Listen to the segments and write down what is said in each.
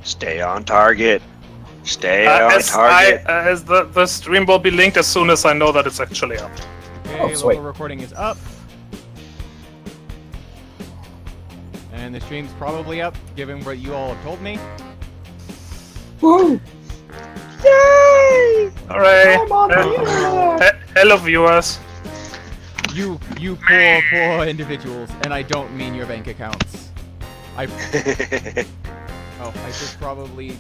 Stay on target. Stay on target. As the stream will be linked as soon as I know that it's actually up. Okay, local recording is up. And the stream's probably up, given what you all have told me. Woo! Yay! Alright. Hello, viewers. You poor individuals, and I don't mean your bank accounts. I should probably...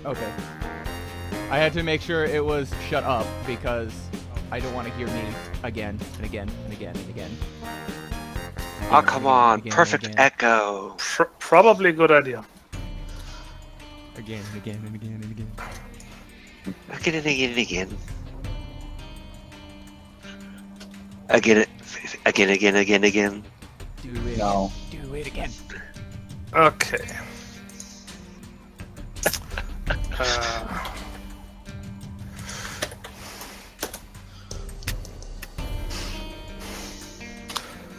Okay. I had to make sure it was shut up, because I don't want to hear me again, and again, and again, and again. Oh, come on. Perfect echo. Probably a good idea. Again, and again, and again, and again. Again and again and again. Again, again. Do it. No. Do it again. Okay.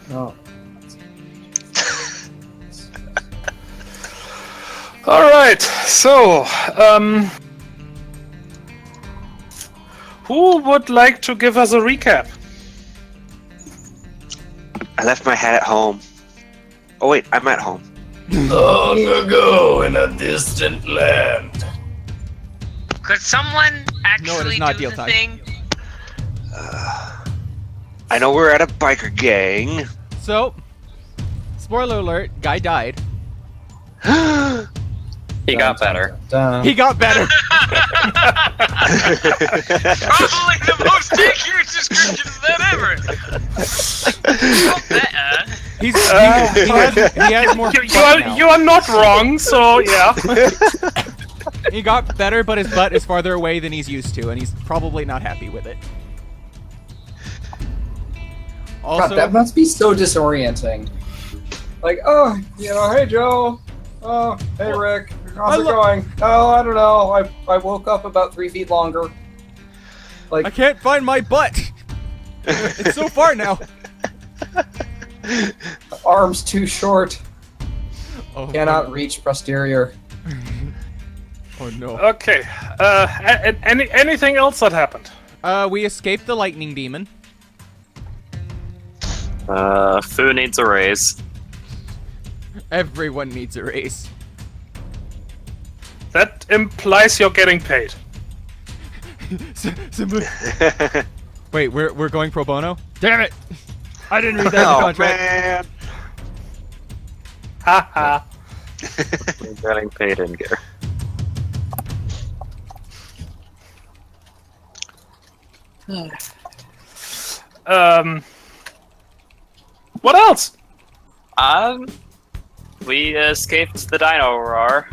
No. Alright, so, who would like to give us a recap? I left my hat at home. Oh wait, I'm at home. Long ago in a distant land. Could someone actually not do deal the time. thing? I know we're at a biker gang. So, spoiler alert, guy died. He got better. He got better. Probably the most accurate description of that ever. He has more. You are not wrong, so yeah. He got better, but his butt is farther away than he's used to, and he's probably not happy with it. Also, God, that must be so disorienting. Like, oh, hey Joe. Oh, hey Rick. How's it going? Oh, I don't know. I woke up about 3 feet longer. Like, I can't find my butt. It's so far now. Arms too short. Oh, Cannot reach posterior. Oh no. Okay. Anything else that happened? We escaped the lightning demon. Fu needs a raise. Everyone needs a raise. That implies you're getting paid. Wait, we're going pro bono? Damn it! I didn't read that in the contract. Man. Haha. We're getting paid in gear. What else? We escaped the dino roar.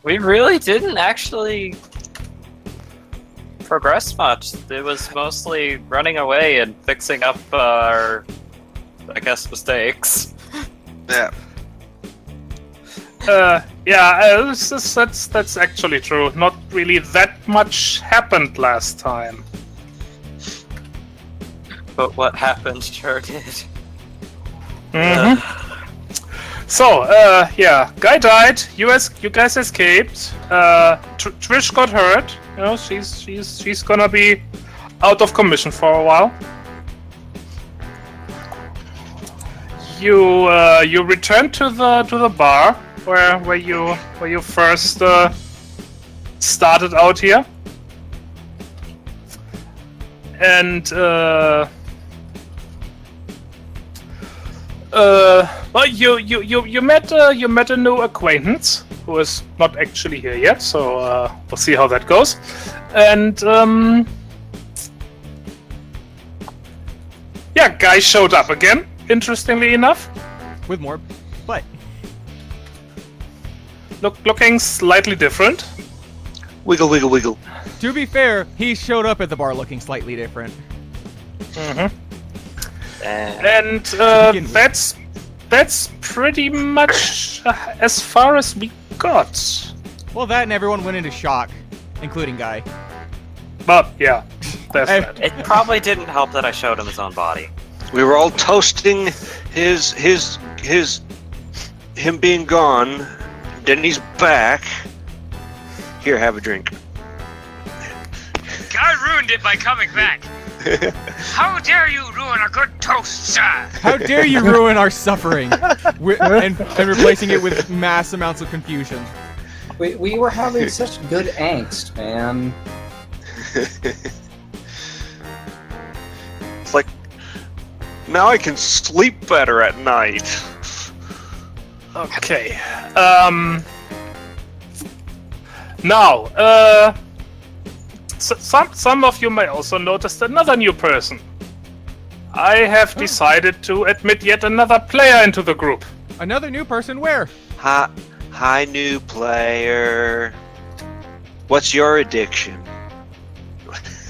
We really didn't actually progress much. It was mostly running away and fixing up our, I guess, mistakes. Yeah. That's actually true. Not really that much happened last time. But what happened sure did. Mm-hmm. So, guy died. You guys escaped. Trish got hurt. You know, she's gonna be out of commission for a while. You returned to the bar where you first started out here, and well, you met a new acquaintance who is not actually here yet, so we'll see how that goes. And guy showed up again. Interestingly enough, With more butt. looking slightly different. Wiggle, wiggle, wiggle. To be fair, he showed up at the bar looking slightly different. Mm-hmm. And that's pretty much as far as we got. Well, that and everyone went into shock, including Guy. But yeah, that's that. It probably didn't help that I showed him his own body. We were all toasting his him being gone, then he's back. Here, have a drink. God ruined it by coming back. How dare you ruin a good toast, sir? How dare you ruin our suffering and replacing it with mass amounts of confusion? We were having such good angst, man. It's like, now I can sleep better at night. Okay. Now, some of you may also notice another new person. I have decided to admit yet another player into the group. Another new person? Where? Hi, new player. What's your addiction?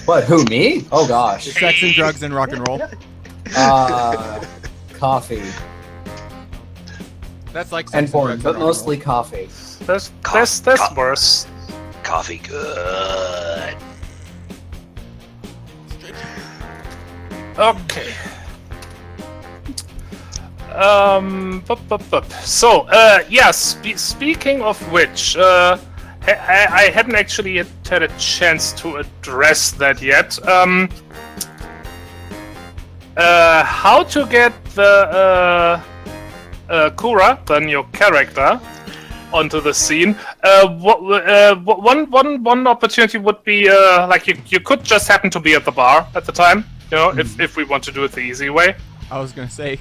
What? Who? Me? Oh gosh. Sex and drugs and rock and roll. Coffee That's like sex and porn, drugs but rock and roll. mostly coffee. That's worse. Coffee good. Okay. So, yes. Speaking of which, I hadn't actually had a chance to address that yet. How to get the Kura, the new character, onto the scene? One opportunity would be like you could just happen to be at the bar at the time. You know, if we want to do it the easy way. I was gonna say,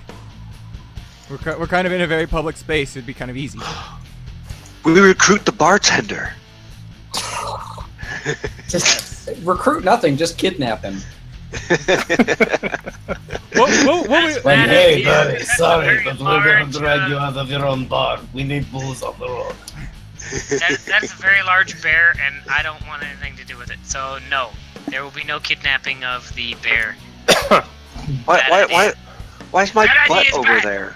we're kind of in a very public space. It'd be kind of easy. We recruit the bartender. Just recruit nothing. Just kidnap him. Hey, buddy, sorry, but we're gonna drag you out of your own bar. We need booze on the road. That's a very large bear, and I don't want anything to do with it. So no, there will be no kidnapping of the bear. Why's my That butt idea is over bad. there?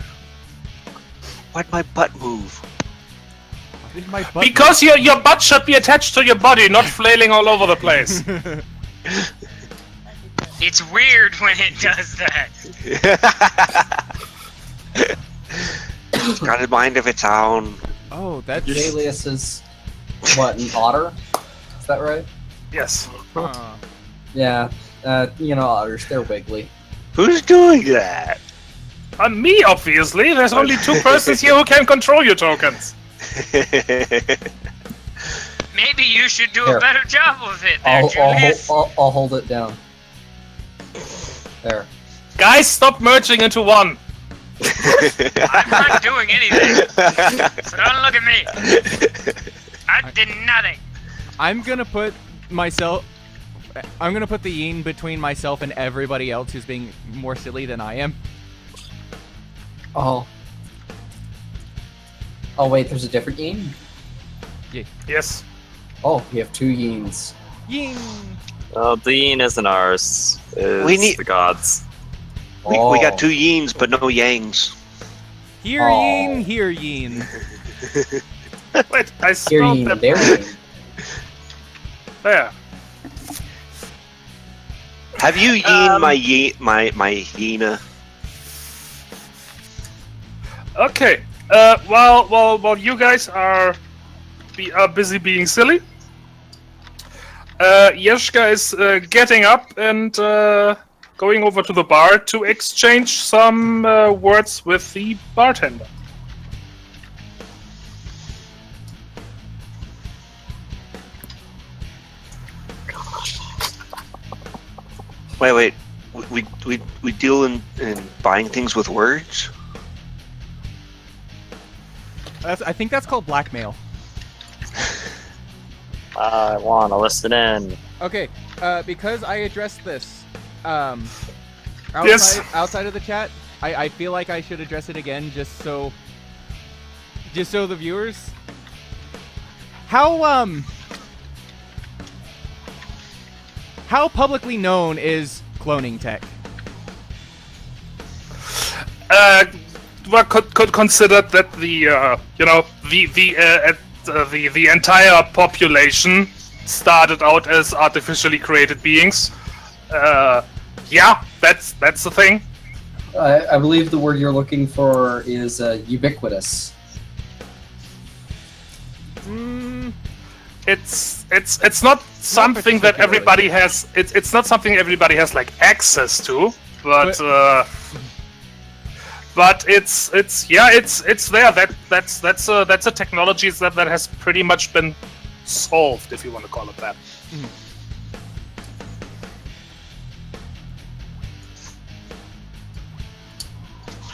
Why'd my butt move? Because your butt should be attached to your body, not flailing all over the place. It's weird when it does that. It's got a mind of its own. Oh, that's. Alias is what? An otter? Is that right? Yes. Yeah. You know, otters. They're wiggly. Who's doing that? Me, obviously. There's only two persons here who can control your tokens. Maybe you should do Here. a better job of it there, Julius. I'll hold it down. There. Guys, stop merging into one. I'm not doing anything. So don't look at me. I did nothing. I'm gonna put the yin between myself and everybody else who's being more silly than I am. Oh. Oh wait, there's a different yin? Yes. Oh, you have two yins. Yin. The yin isn't ours. It's We need- the gods. We got two yins, but no yangs. Here Oh. yin, here yin. Wait, I Here spelled yin, that there wrong. yin. There. Have you yin my hyena? Okay. While you guys are busy being silly, Yeshka is getting up and going over to the bar to exchange some words with the bartender. Wait. We deal in buying things with words? I think that's called blackmail. I wanna listen in. Okay, because I addressed this Yes. outside of the chat, I feel like I should address it again just so the viewers. How publicly known is cloning tech? Well, could consider that the the entire population started out as artificially created beings. Yeah, that's the thing. I believe the word you're looking for is ubiquitous. It's not something that everybody has. It's not something everybody has like access to, but it's there. That's a technology that has pretty much been solved, if you want to call it that.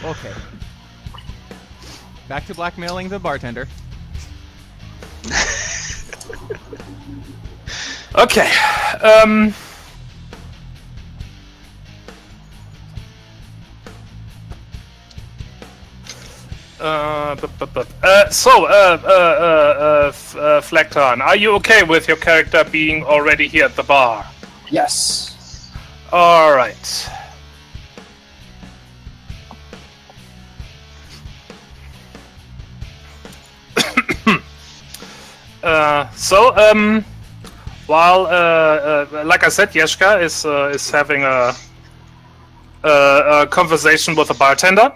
Okay. Back to blackmailing the bartender. Okay. Flecton, are you okay with your character being already here at the bar? Yes. All right. While, like I said, Yeshka is having a conversation with a bartender,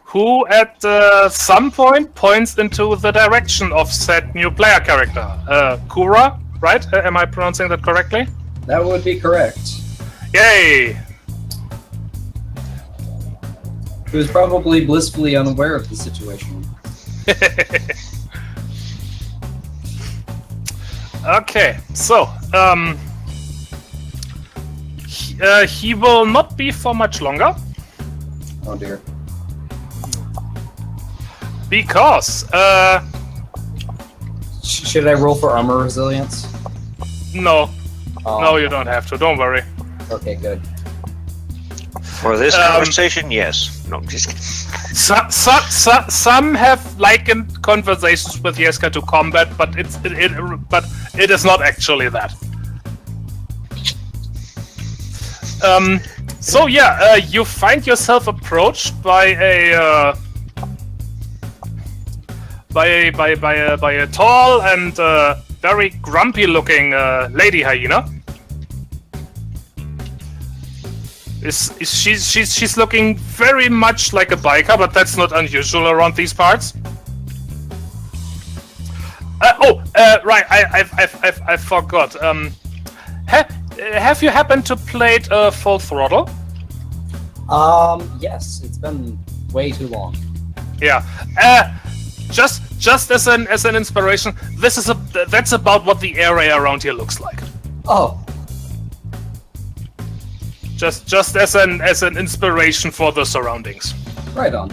who at some point points into the direction of said new player character, Kura, right? Am I pronouncing that correctly? That would be correct. Yay! He was probably blissfully unaware of the situation. Okay, so he will not be for much longer. Oh dear. Because should I roll for armor resilience? no, Oh. no, you don't have to. Don't worry. Okay, good. For this conversation, yes. No, I'm just kidding. Some have likened conversations with Yeska to combat, but it is not actually that. So yeah, you find yourself approached by a tall and very grumpy-looking lady hyena. She's looking very much like a biker, but that's not unusual around these parts. Right, I forgot. Have you happened to play Full Throttle? Yes, it's been way too long. Yeah. Just as an inspiration, that's about what the area around here looks like. Oh. Just as an inspiration for the surroundings. Right on.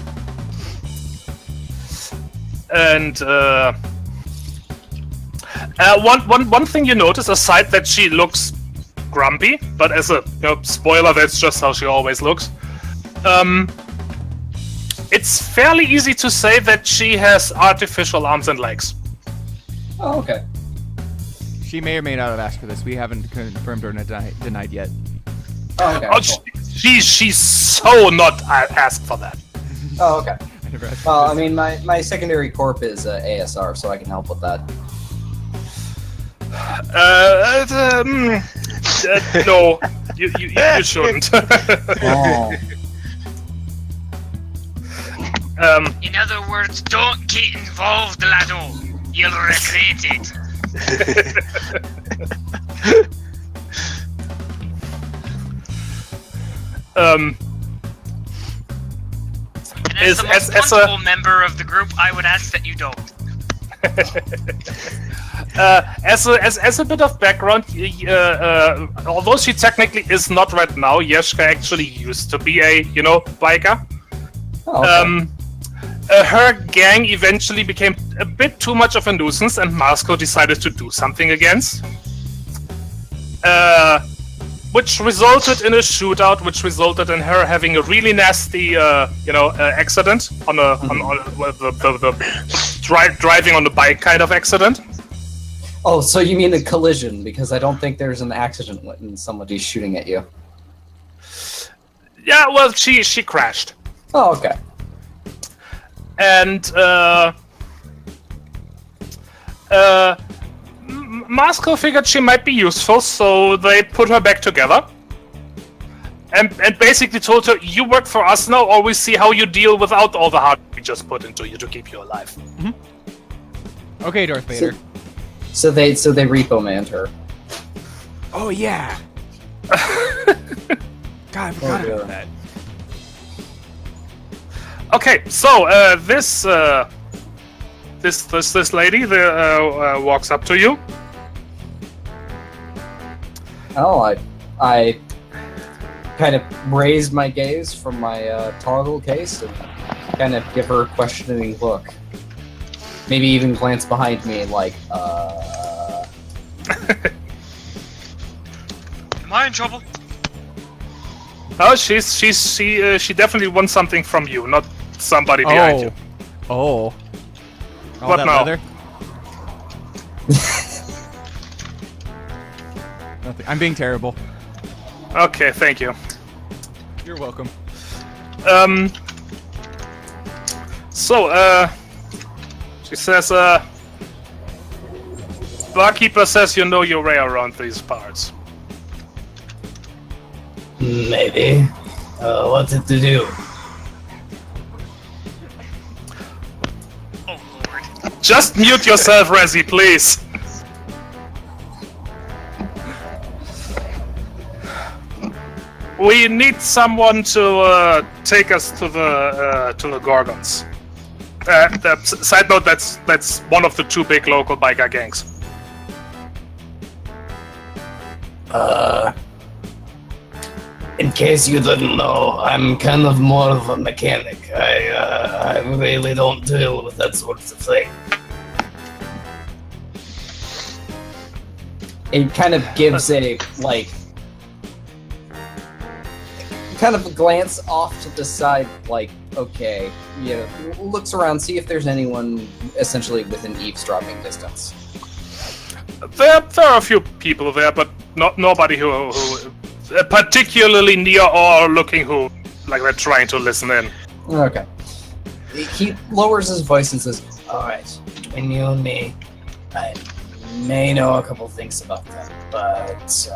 And one thing you notice, aside that she looks grumpy, but as a spoiler, that's just how she always looks. It's fairly easy to say that she has artificial arms and legs. Oh, okay. She may or may not have asked for this. We haven't confirmed or denied yet. Oh, okay. Oh, Cool. she's so not asked for that. Oh, okay. I never asked Well, for I this. mean, my secondary corp is ASR, so I can help with that. No, you shouldn't. Oh. In other words, don't get involved, laddo. You'll regret it. Um, And as the most comfortable member of the group, I would ask that you don't. as a bit of background, although she technically is not right now, Yeshka actually used to be a biker. Oh, okay. Her gang eventually became a bit too much of a nuisance, and Marsko decided to do something against. Which resulted in a shootout, which resulted in her having a really nasty, accident on the driving on the bike kind of accident. Oh, so you mean a collision? Because I don't think there's an accident when somebody's shooting at you. Yeah, well, she crashed. Oh, okay. And Marsko figured she might be useful, so they put her back together. And basically told her, you work for us now, or we see how you deal without all the hard we just put into you to keep you alive. Okay, Darth Vader. So they repo manned her. Oh yeah. God, I forgot dear. about that. Okay, so this lady walks up to you. Oh, I kind of raised my gaze from my toggle case and kind of give her a questioning look. Maybe even glance behind me like, Am I in trouble? Oh, she definitely wants something from you, not somebody behind you. Oh. All What that now? leather? Nothing. I'm being terrible. Okay, thank you. You're welcome. So, she says, barkeeper says you know your way around these parts. Maybe. What's it to do? Oh lord. Just mute yourself, Rezzy, please. We need someone to take us to the Gorgons. Side note: that's one of the two big local biker gangs. In case you didn't know, I'm kind of more of a mechanic. I really don't deal with that sort of thing. it kind of gives a, like, kind of a glance off to the side, like, okay, you know, looks around, see if there's anyone essentially within eavesdropping distance. There are a few people there, but nobody who particularly near or looking who, like, they're trying to listen in. Okay. He lowers his voice and says, Alright, between you and me, I may know a couple things about that, but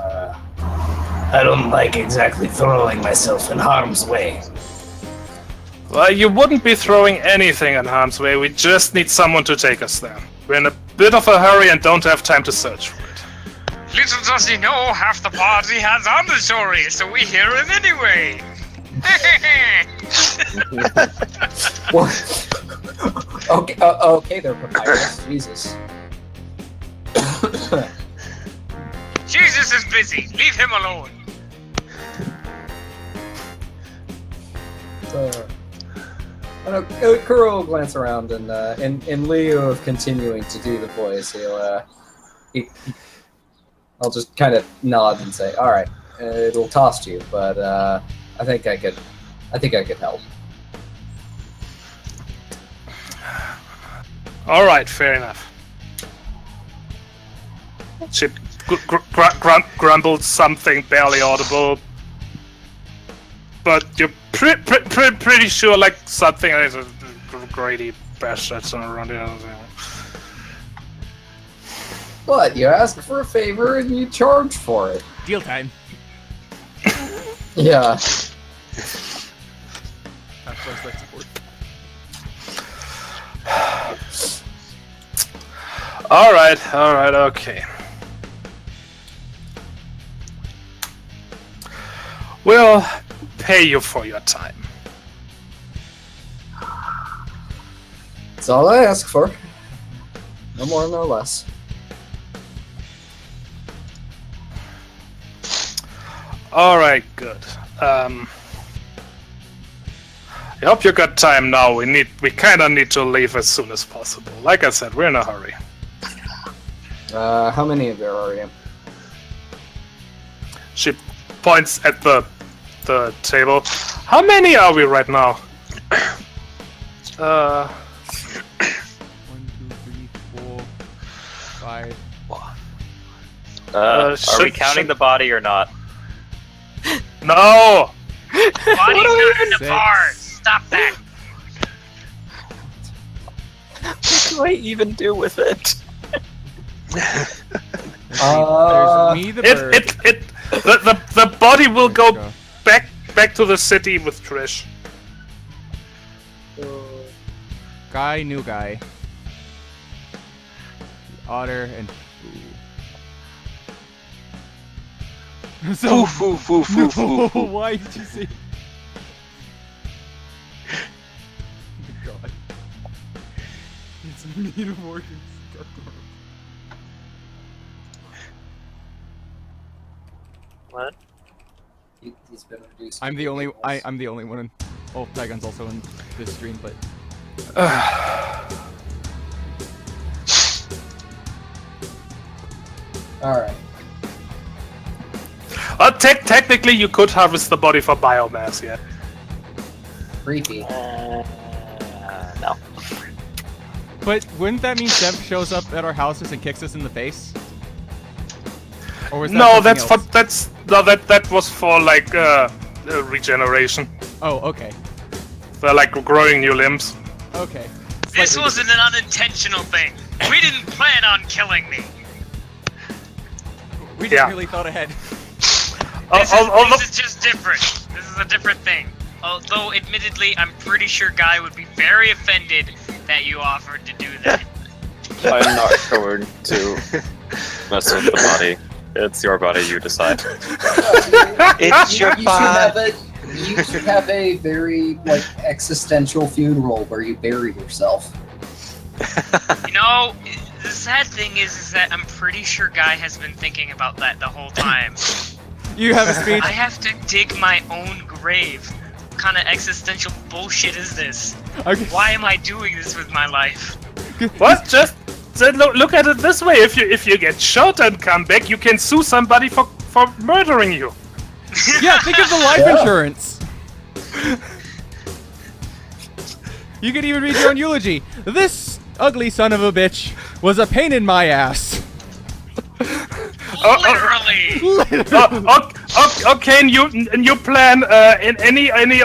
I don't like exactly throwing myself in harm's way. Well, you wouldn't be throwing anything in harm's way. We just need someone to take us there. We're in a bit of a hurry and don't have time to search for it. Little does he know, half the party has on the story, so we hear him anyway. what? Okay, they're papyrus. Jesus. Jesus is busy. Leave him alone. Kuro will glance around and in lieu of continuing to do the voice, I'll just kind of nod and say, "All right, it'll cost you, but I think I could help." All right, fair enough. She grumbled something barely audible, but you're pretty sure, like, something is a greedy bastard around here. What? You ask for a favor and you charge for it. Deal time. Yeah. All right, okay. We'll pay you for your time. That's all I ask for. No more, no less. All right, good. I hope you got time now. We kind of need to leave as soon as possible. Like I said, we're in a hurry. How many of there are you? She points at the table. How many are we right now? 1, 2, 3, 4, 5. Are we counting the body or not? No! Body's not in the 6. bar. Stop that. What do I even do with it? There's me, the bird. The body will go back to the city with Trish. Guy, new guy. otter, and so, why did you say? Oh God, it's me to Morgan's. What? He's been reduced. I'm the only. I'm the only one. In, oh, Tygon's also in this stream, but. All right. Technically, you could harvest the body for biomass, yeah. Creepy. No. But wouldn't that mean Sev shows up at our houses and kicks us in the face? Or was that No, something that's else? that was for like regeneration. Oh, okay. For like growing new limbs. Okay. This Slightly wasn't an unintentional thing. We didn't plan on killing me. We didn't really thought ahead. This is just different. This is a different thing. Although, admittedly, I'm pretty sure Guy would be very offended that you offered to do that. I'm not going to mess with the body. It's your body, you decide. It's your body. You should have a very like existential funeral where you bury yourself. You know, the sad thing is that I'm pretty sure Guy has been thinking about that the whole time. You have a speech. I have to dig my own grave. What kind of existential bullshit is this? Okay. Why am I doing this with my life? What? Just look at it this way: if you get shot and come back, you can sue somebody for murdering you. Yeah, think of the life insurance. You could even read your own eulogy. This ugly son of a bitch was a pain in my ass. Literally! Okay, and you plan in any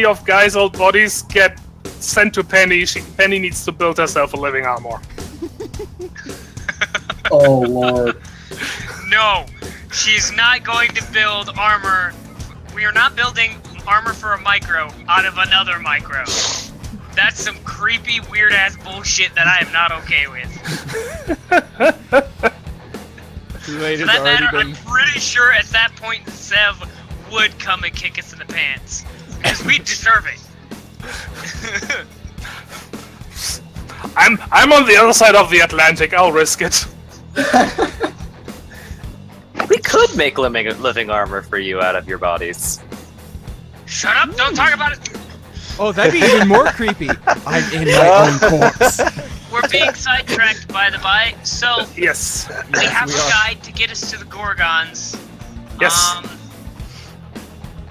of Guy's old bodies get sent to Penny. Penny needs to build herself a living armor. Oh lord. No, she's not going to build armor. We are not building armor for a micro out of another micro. That's some creepy, weird-ass bullshit that I am not okay with. Too late, For it's that already matter, been... I'm pretty sure at that point Sev would come and kick us in the pants. Because we deserve it. I'm on the other side of the Atlantic. I'll risk it. We could make living armor for you out of your bodies. Shut up, don't talk about it! Oh, that'd be even more creepy. I'm in my own corpse. We're being sidetracked, by the by, so Yes. we have we a are. guide to get us to the Gorgons. Yes.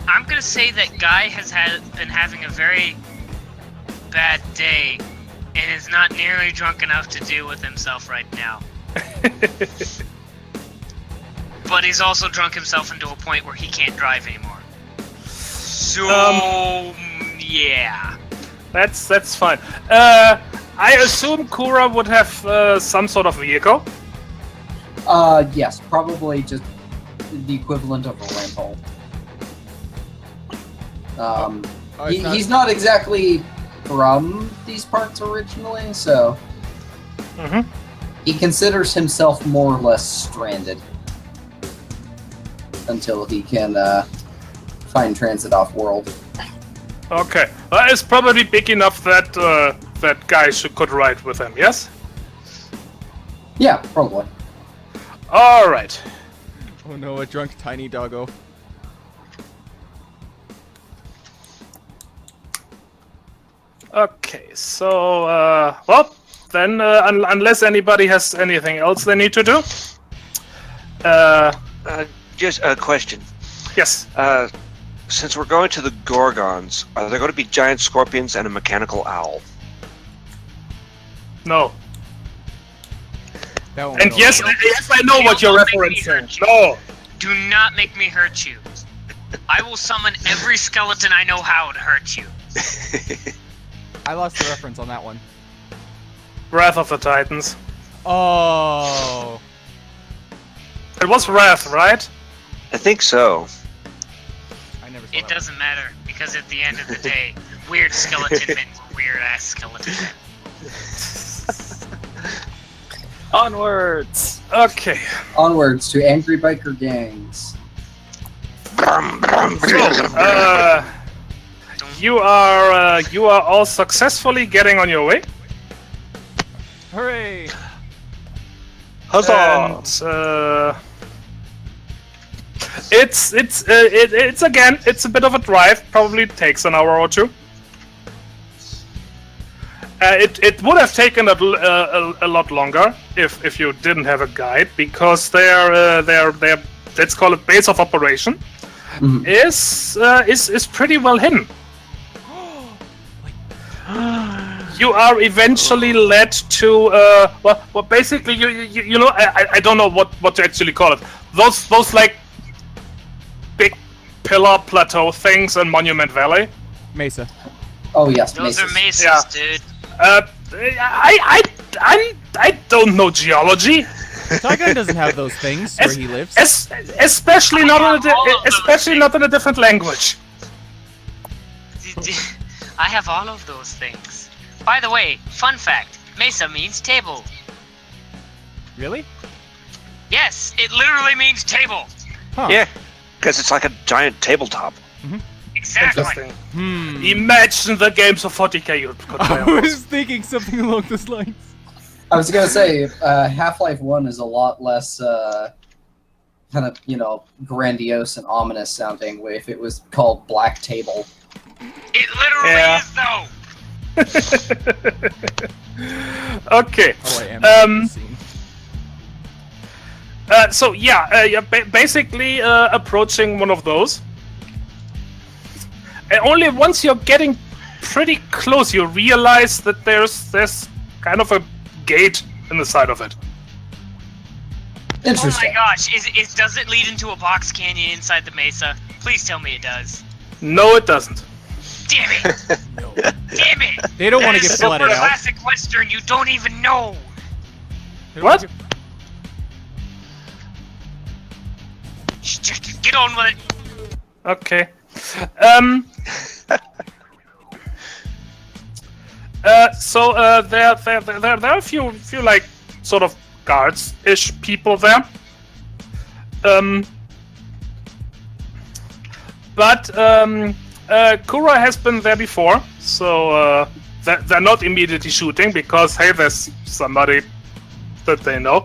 I'm gonna say that Guy has been having a very bad day and is not nearly drunk enough to deal with himself right now. But he's also drunk himself into a point where he can't drive anymore. So, yeah. That's fine. I assume Kura would have some sort of vehicle. Yes, probably just the equivalent of a rental. He's not exactly from these parts originally, so he considers himself more or less stranded until he can find transit off-world. Okay, it's probably big enough that that guy could ride with him. Yes. Yeah, probably. All right. Oh no, a drunk tiny doggo. Okay, so well then, unless anybody has anything else they need to do. Just a question. Yes. Since we're going to the Gorgons, are there going to be giant scorpions and a mechanical owl? No. That one And will- yes, I know what you're referencing. No. Do not make me hurt you. I will summon every skeleton I know how to hurt you. I lost the reference on that one. Wrath of the Titans. Oh. It was Wrath, right? I think so. I never saw It that doesn't matter, because at the end of the day, weird skeleton men were weird ass skeleton men. Onwards! Okay. Onwards to angry biker gangs. You are all successfully getting on your way. Hooray! Huzzah! And, it's again, it's a bit of a drive. Probably takes an hour or two. It would have taken a lot longer if you didn't have a guide, because their let's call it base of operation is pretty well hidden. You are eventually led to well basically you know, I don't know what to actually call it. Those like big pillar plateau things in Monument Valley. Mesa. Oh yes, Those are mesas. mesas, Yeah. dude. I don't know geology. Tygon doesn't have those things where he lives. Especially not in a different language. I have all of those things. By the way, fun fact: mesa means table. Really? Yes, it literally means table. Huh. Yeah, because it's like a giant tabletop. Exactly. Interesting. Hmm. Imagine the games of 40k you could play. I was thinking something along those lines. I was gonna say Half-Life 1 is a lot less kind of, you know, grandiose and ominous sounding if it was called Black Table. It literally Yeah. is though. Okay. Oh, I am. So yeah, basically approaching one of those. And only once you're getting pretty close, you realize that there's kind of a gate in the side of it. Oh Interesting. my gosh, does it lead into a box canyon inside the mesa? Please tell me it does. No, it doesn't. Damn it! Damn it! They don't want That to is get super flooded out. classic Western, you don't even know! What? Just get on with it! Okay. So there are a few like sort of guards-ish people there. But Kura has been there before, so they're not immediately shooting because hey, there's somebody that they know.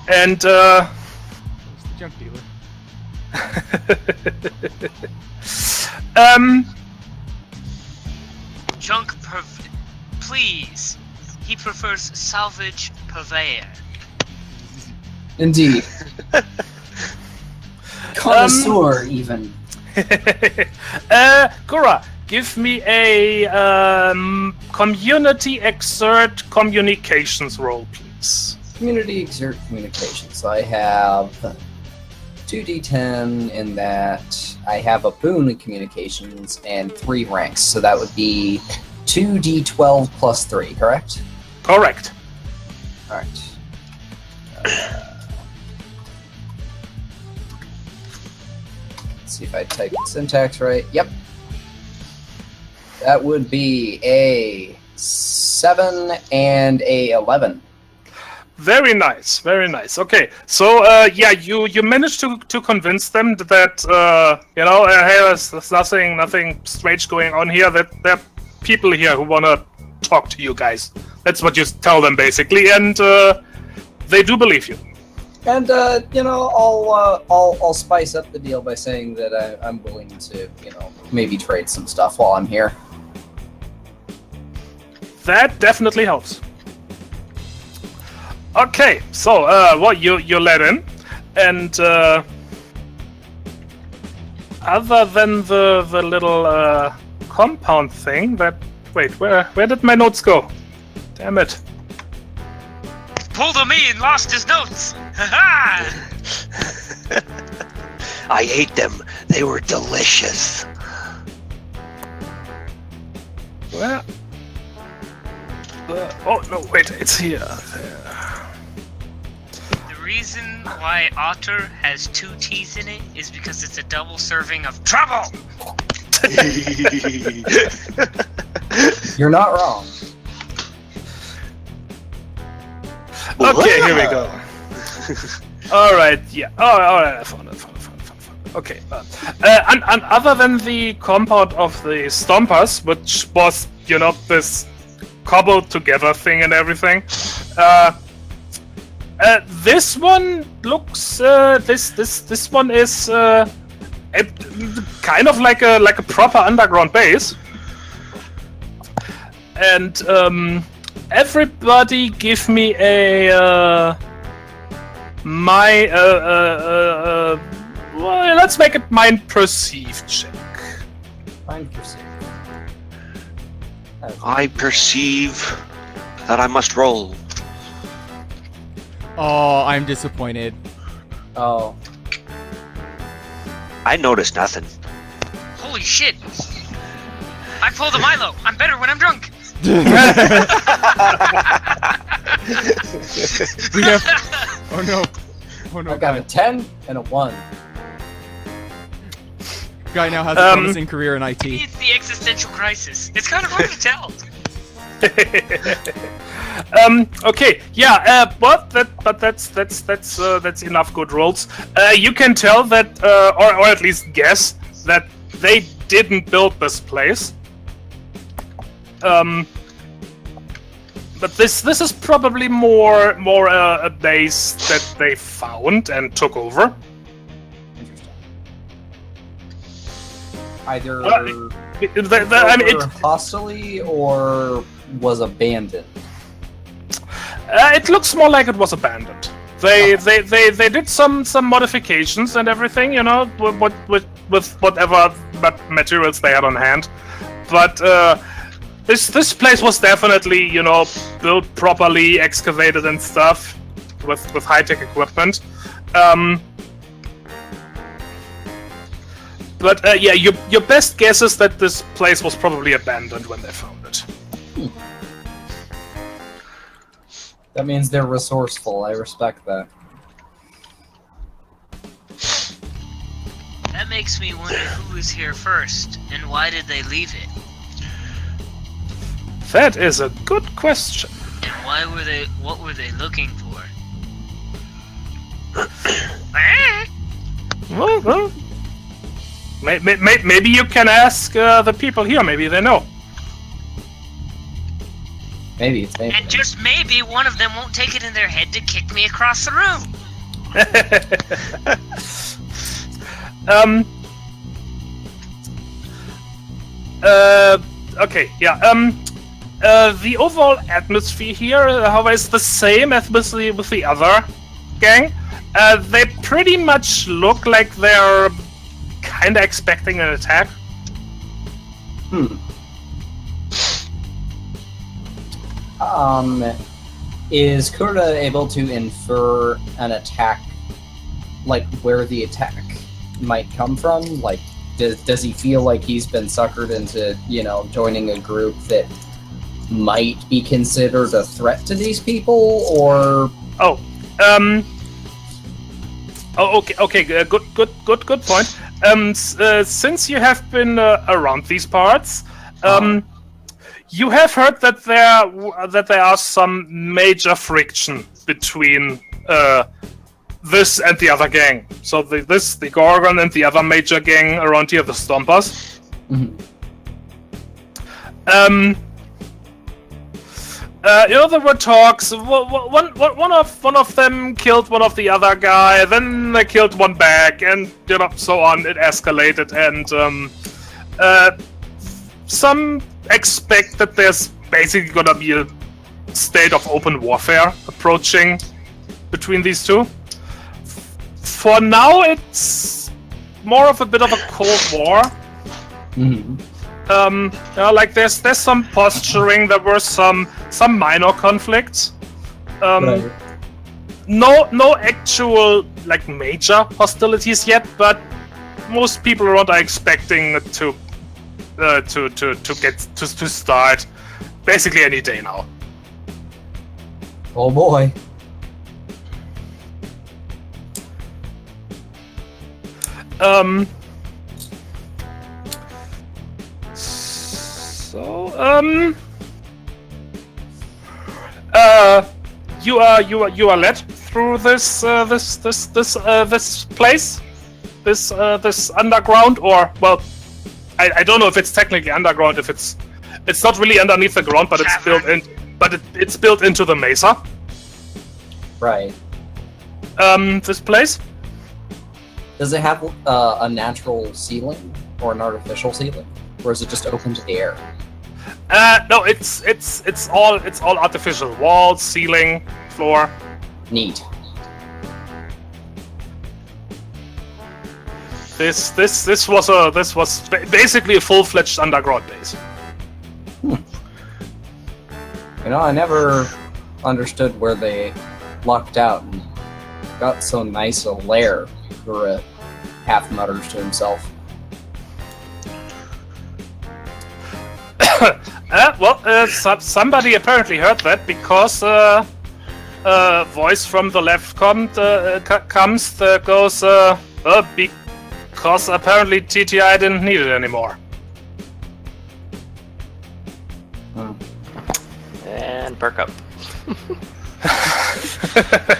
And It's the junk dealer. Please. He prefers salvage purveyor. Indeed. Connoisseur, even. Kura, give me a community exert communications roll, please. Community exert communications. So I have 2d10 in that. I have a boon in communications and 3 ranks. So that would be 2d12 plus 3, correct? Correct. Alright. Let's see if I type the syntax right. Yep. That would be a 7 and a 11. Very nice, very nice. Okay, so yeah, you managed to convince them that you know, hey, there's nothing strange going on here. That there are people here who wanna talk to you guys. That's what you tell them basically, and they do believe you. And you know, I'll spice up the deal by saying that I'm willing to, you know, maybe trade some stuff while I'm here. That definitely helps. Okay, so well, you let in, and other than the little compound thing, that wait, where did my notes go? Damn it! Pulled a me and lost his notes! Ha I ate them. They were delicious. Where? Oh no, wait, it's here. The reason why otter has 2 teeth in it is because it's a double serving of trouble! You're not wrong. Okay, here we go. All right, yeah. Oh, all right. I found it. Okay. And other than the compound of the Stompers, which was, this cobbled together thing and everything, this one looks. This one is kind of like a proper underground base, and everybody give me a. Well, let's make it mind perceive check. Mind perceive. I perceive that I must roll. Oh, I'm disappointed. Oh. I noticed nothing. Holy shit! I pulled a Milo. I'm better when I'm drunk. We have. Oh no. Oh no. I got a 10 and a 1. Guy now has a promising career in IT. It's the existential crisis. It's kind of hard to tell. Okay, yeah, but that's enough good rolls. You can tell that, or at least guess that they didn't build this place. But this is probably more a base that they found and took over. Interesting. Either I mean, hostily or was abandoned. It looks more like it was abandoned. They did some modifications and everything, with whatever materials they had on hand. But this place was definitely, built properly, excavated and stuff, with high-tech equipment. But yeah, your best guess is that this place was probably abandoned when they found it. That means they're resourceful. I respect that. That makes me wonder who was here first, and why did they leave it? That is a good question. And what were they looking for? Well, maybe you can ask the people here. Maybe they know. Maybe it's maybe. And just maybe one of them won't take it in their head to kick me across the room. Okay, yeah. The overall atmosphere here, however, is the same as with the other gang. They pretty much look like they're kind of expecting an attack. Is Kurta able to infer an attack, like where the attack might come from? Like, does he feel like he's been suckered into, joining a group that might be considered a threat to these people, or? Okay, good point. Since you have been around these parts, you have heard that there are some major friction between this and the other gang. So the Gorgon and the other major gang around here, the Stompers. There were talks. One of them killed one of the other guy. Then they killed one back, and so on. It escalated, and some expect that there's basically gonna be a state of open warfare approaching between these two. For now, it's more of a bit of a Cold War. Like there's some posturing. There were some minor conflicts. Right. No actual major hostilities yet, but most people around are expecting it to start basically any day now. Oh boy. you are led through this place, this underground, or well, I don't know if it's technically underground. If it's not really underneath the ground, but it's built in. But it's built into the mesa. Right. This place. Does it have a natural ceiling or an artificial ceiling, or is it just open to the air? No, it's all artificial. Walls, ceiling, floor. Neat. This was basically a full-fledged underground base. You know, I never understood where they lucked out and got so nice a lair. Gura half mutters to himself. Somebody apparently heard that because a voice from the left comes that goes, because apparently TTI didn't need it anymore. And perk up.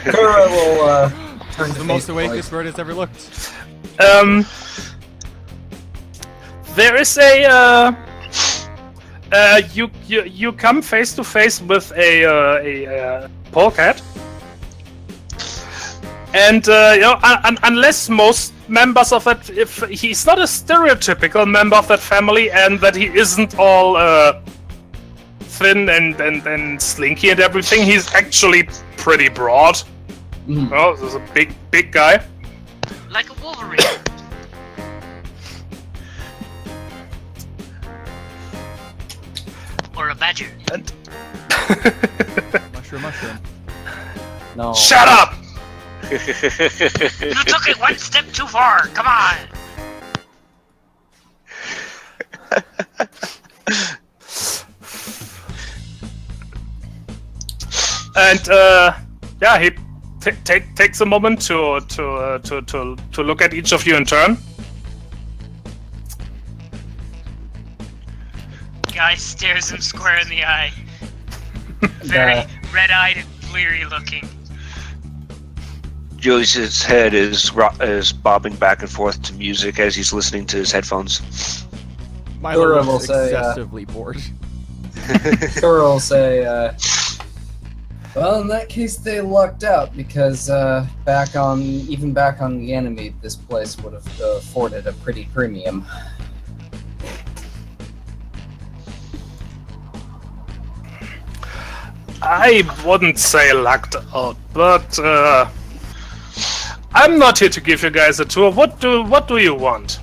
Gura will turn to The most face awake the this bird has ever looked. There is a you come face to face with a polecat, and unless most members of it, if he's not a stereotypical member of that family, and that he isn't all thin and slinky and everything, he's actually pretty broad. Mm. Oh, this is a big guy. Like a Wolverine. Or a badger. Mushroom. No. Shut up! You took it one step too far. Come on. And he takes a moment to look at each of you in turn. Guy stares him square in the eye. Very red-eyed and bleary looking. Julius's head is bobbing back and forth to music as he's listening to his headphones. Milo Gura will looks say, excessively bored. Gura will say, well, in that case, they lucked out because back on the enemy, this place would have afforded a pretty premium. I wouldn't say lucked out, but I'm not here to give you guys a tour. What do you want?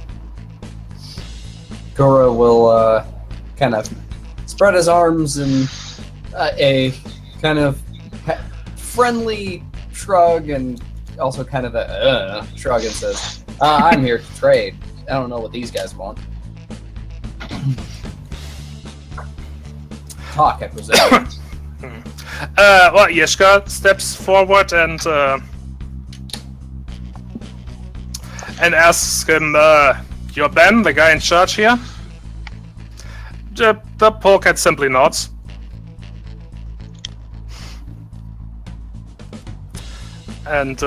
Gura will kind of spread his arms in a kind of friendly shrug and also kind of a shrug and says, I'm here to trade. I don't know what these guys want. Talk, I presume. Yeshka steps forward and asks him, "You're Ben, the guy in charge here?" The polecat simply nods. And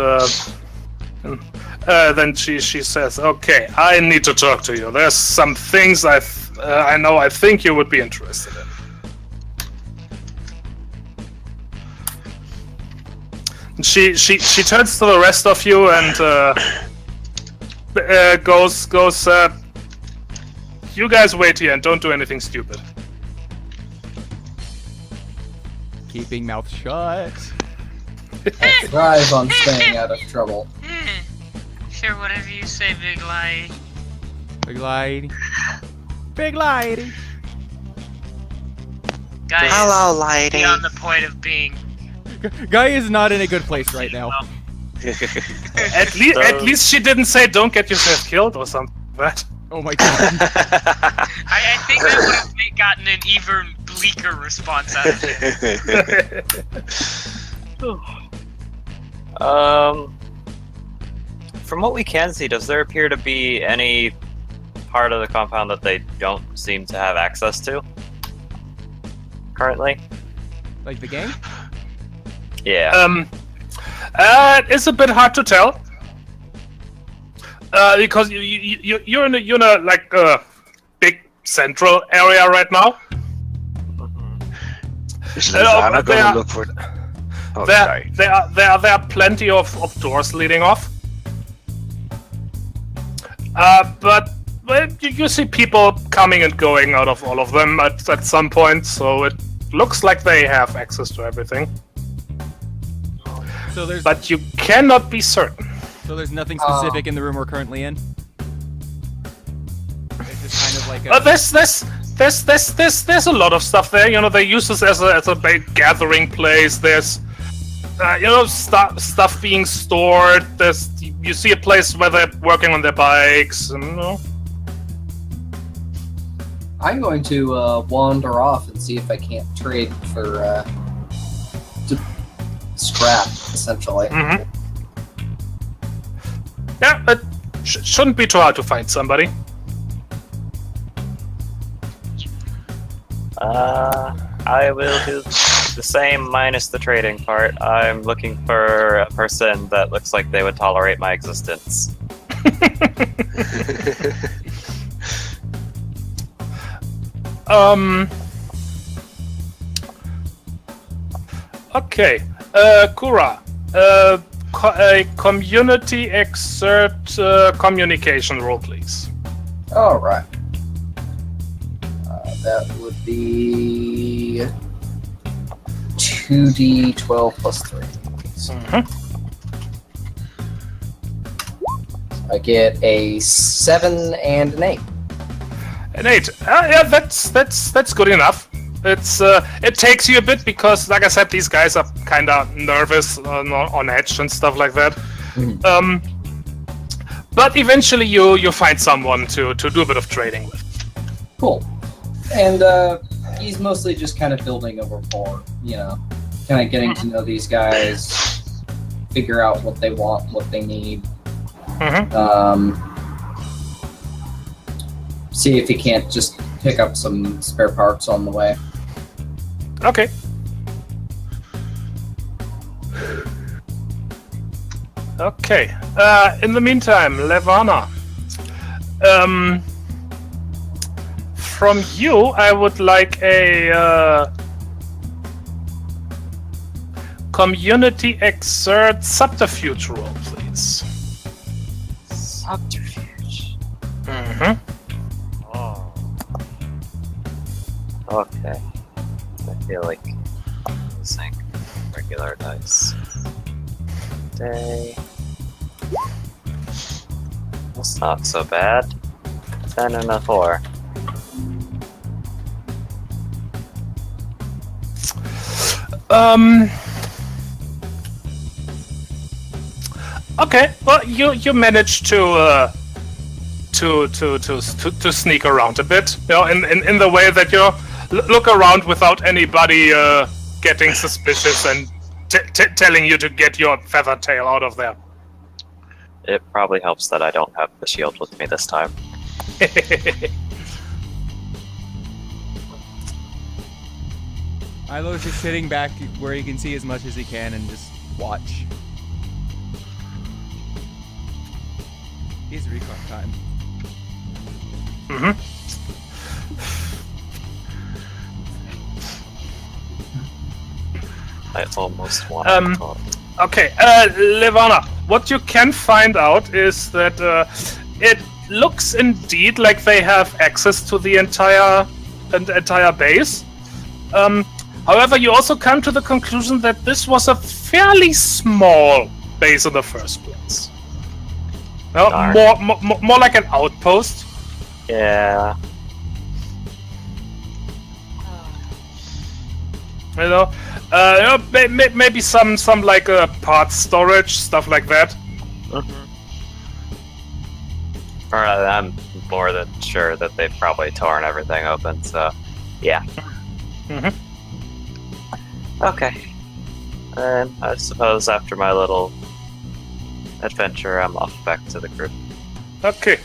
then she says, "Okay, I need to talk to you. There's some things I think you would be interested in." She turns to the rest of you and goes. You guys wait here and don't do anything stupid. Keeping mouth shut. Thrive on staying out of trouble. Sure, whatever you say, Big Light. Big lady. Guy Hello, is lady. beyond the point of being. Guy is not in a good place right now. At least she didn't say don't get yourself killed or something like that. Oh my god. I think that would have gotten an even bleaker response out of it. From what we can see, does there appear to be any part of the compound that they don't seem to have access to currently? Like the game? Yeah. It's a bit hard to tell. Because you're in a like big central area right now. Is Lizana going to look for? Oh, sorry. There are plenty of doors leading off. But you see people coming and going out of all of them at some point, so it looks like they have access to everything. So there's But you cannot be certain. so there's nothing specific in the room we're currently in. It's just kind of like a. There's a lot of stuff there. You know, they use this as a big gathering place. There's stuff being stored. You see a place where they're working on their bikes. And, you know. I'm going to wander off and see if I can't trade for scrap, essentially. Mm-hmm. Yeah, it shouldn't be too hard to find somebody. I will do the same minus the trading part. I'm looking for a person that looks like they would tolerate my existence. Okay. Kura. A community exert communication roll, please. All right. That would be 2d12 plus 3. Mm-hmm. I get a 7 and an 8. An 8. Yeah, that's good enough. It takes you a bit because, like I said, these guys are kind of nervous, on edge and stuff like that. Mhm. But eventually you find someone to do a bit of trading with. Cool. And he's mostly just kind of building a rapport, kind of getting to know these guys, figure out what they want, what they need. Mm-hmm. See if he can't just pick up some spare parts on the way. Okay. Okay. In the meantime, Levana. From you, I would like a community exert subterfuge roll, please. Subterfuge. Mm-hmm. Oh. Okay. I feel like using regular dice. Day. That's not so bad. 10 and a 4. Okay. Well, you managed to sneak around a bit, in the way that you look around without anybody getting suspicious and telling you to get your feather tail out of there. It probably helps that I don't have the shield with me this time. Ilo's just sitting back where he can see as much as he can and just watch. It's recon time. Mm-hmm. I almost want to talk. Okay, Levana, what you can find out is that it looks indeed like they have access to the entire base. However, you also come to the conclusion that this was a fairly small base in the first place. More like an outpost. Yeah. Maybe some like parts storage, stuff like that. Alright, I'm more than sure that they've probably torn everything open, so yeah. Mm-hmm. Okay. And I suppose after my little adventure, I'm off back to the group. Okay.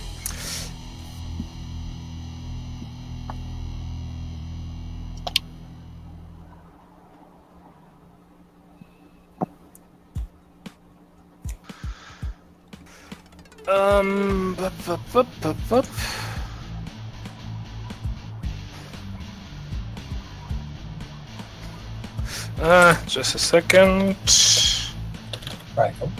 Bup. Just a second. Right. Cool.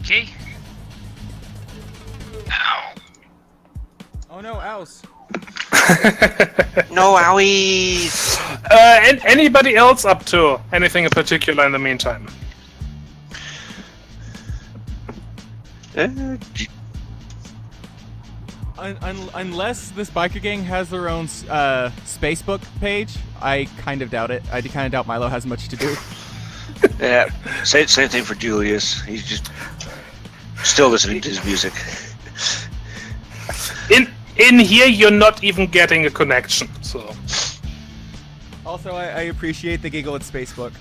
Okay. Ow. Oh no, ows. No owies! And anybody else up to anything in particular in the meantime? Unless this biker gang has their own Facebook page, I kind of doubt it. I kind of doubt Milo has much to do. Yeah, same thing for Julius. He's just still listening to his music. In here, you're not even getting a connection. So. Also, I appreciate the giggle at Spacebook.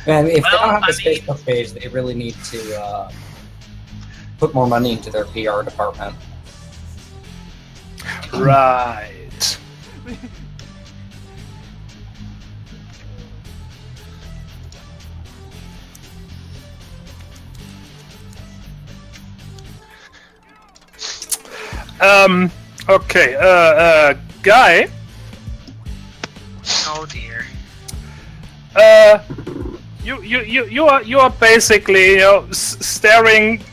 Man, if they Well, don't have I a Facebook page, they really need to put more money into their PR department. Right. Okay, Guy, Oh dear. you are basically, you know, staring,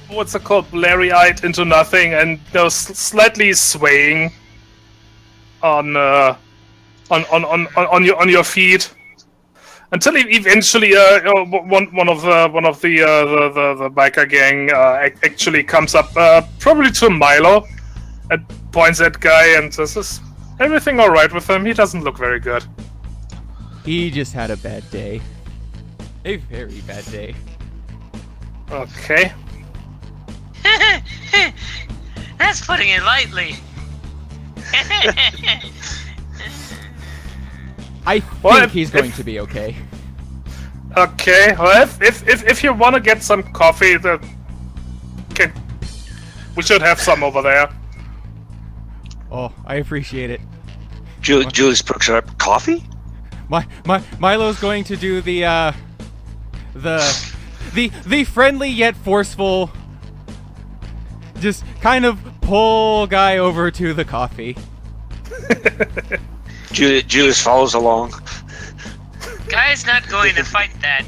what's it called, blurry-eyed into nothing, and, you know, slightly swaying on your feet, until eventually, you know, one of the biker gang actually comes up, probably to Milo, and points at Guy and says, "Is everything all right with him? He doesn't look very good." He just had a bad day. A very bad day. Okay. That's putting it lightly. I think Well, he's going to be okay. Okay. Well, if you want to get some coffee, we should have some over there. Oh, I appreciate it. Julius perks up. Coffee? Milo's going to do the friendly yet forceful, just kind of pull Guy over to the coffee. Julius follows along. Guy's not going to fight that,